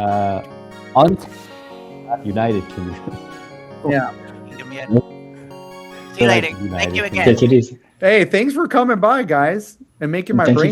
United Kingdom. Yeah. See you later. Thank you again. Take it easy. Hey, thanks for coming by, guys, and making my Thank you brain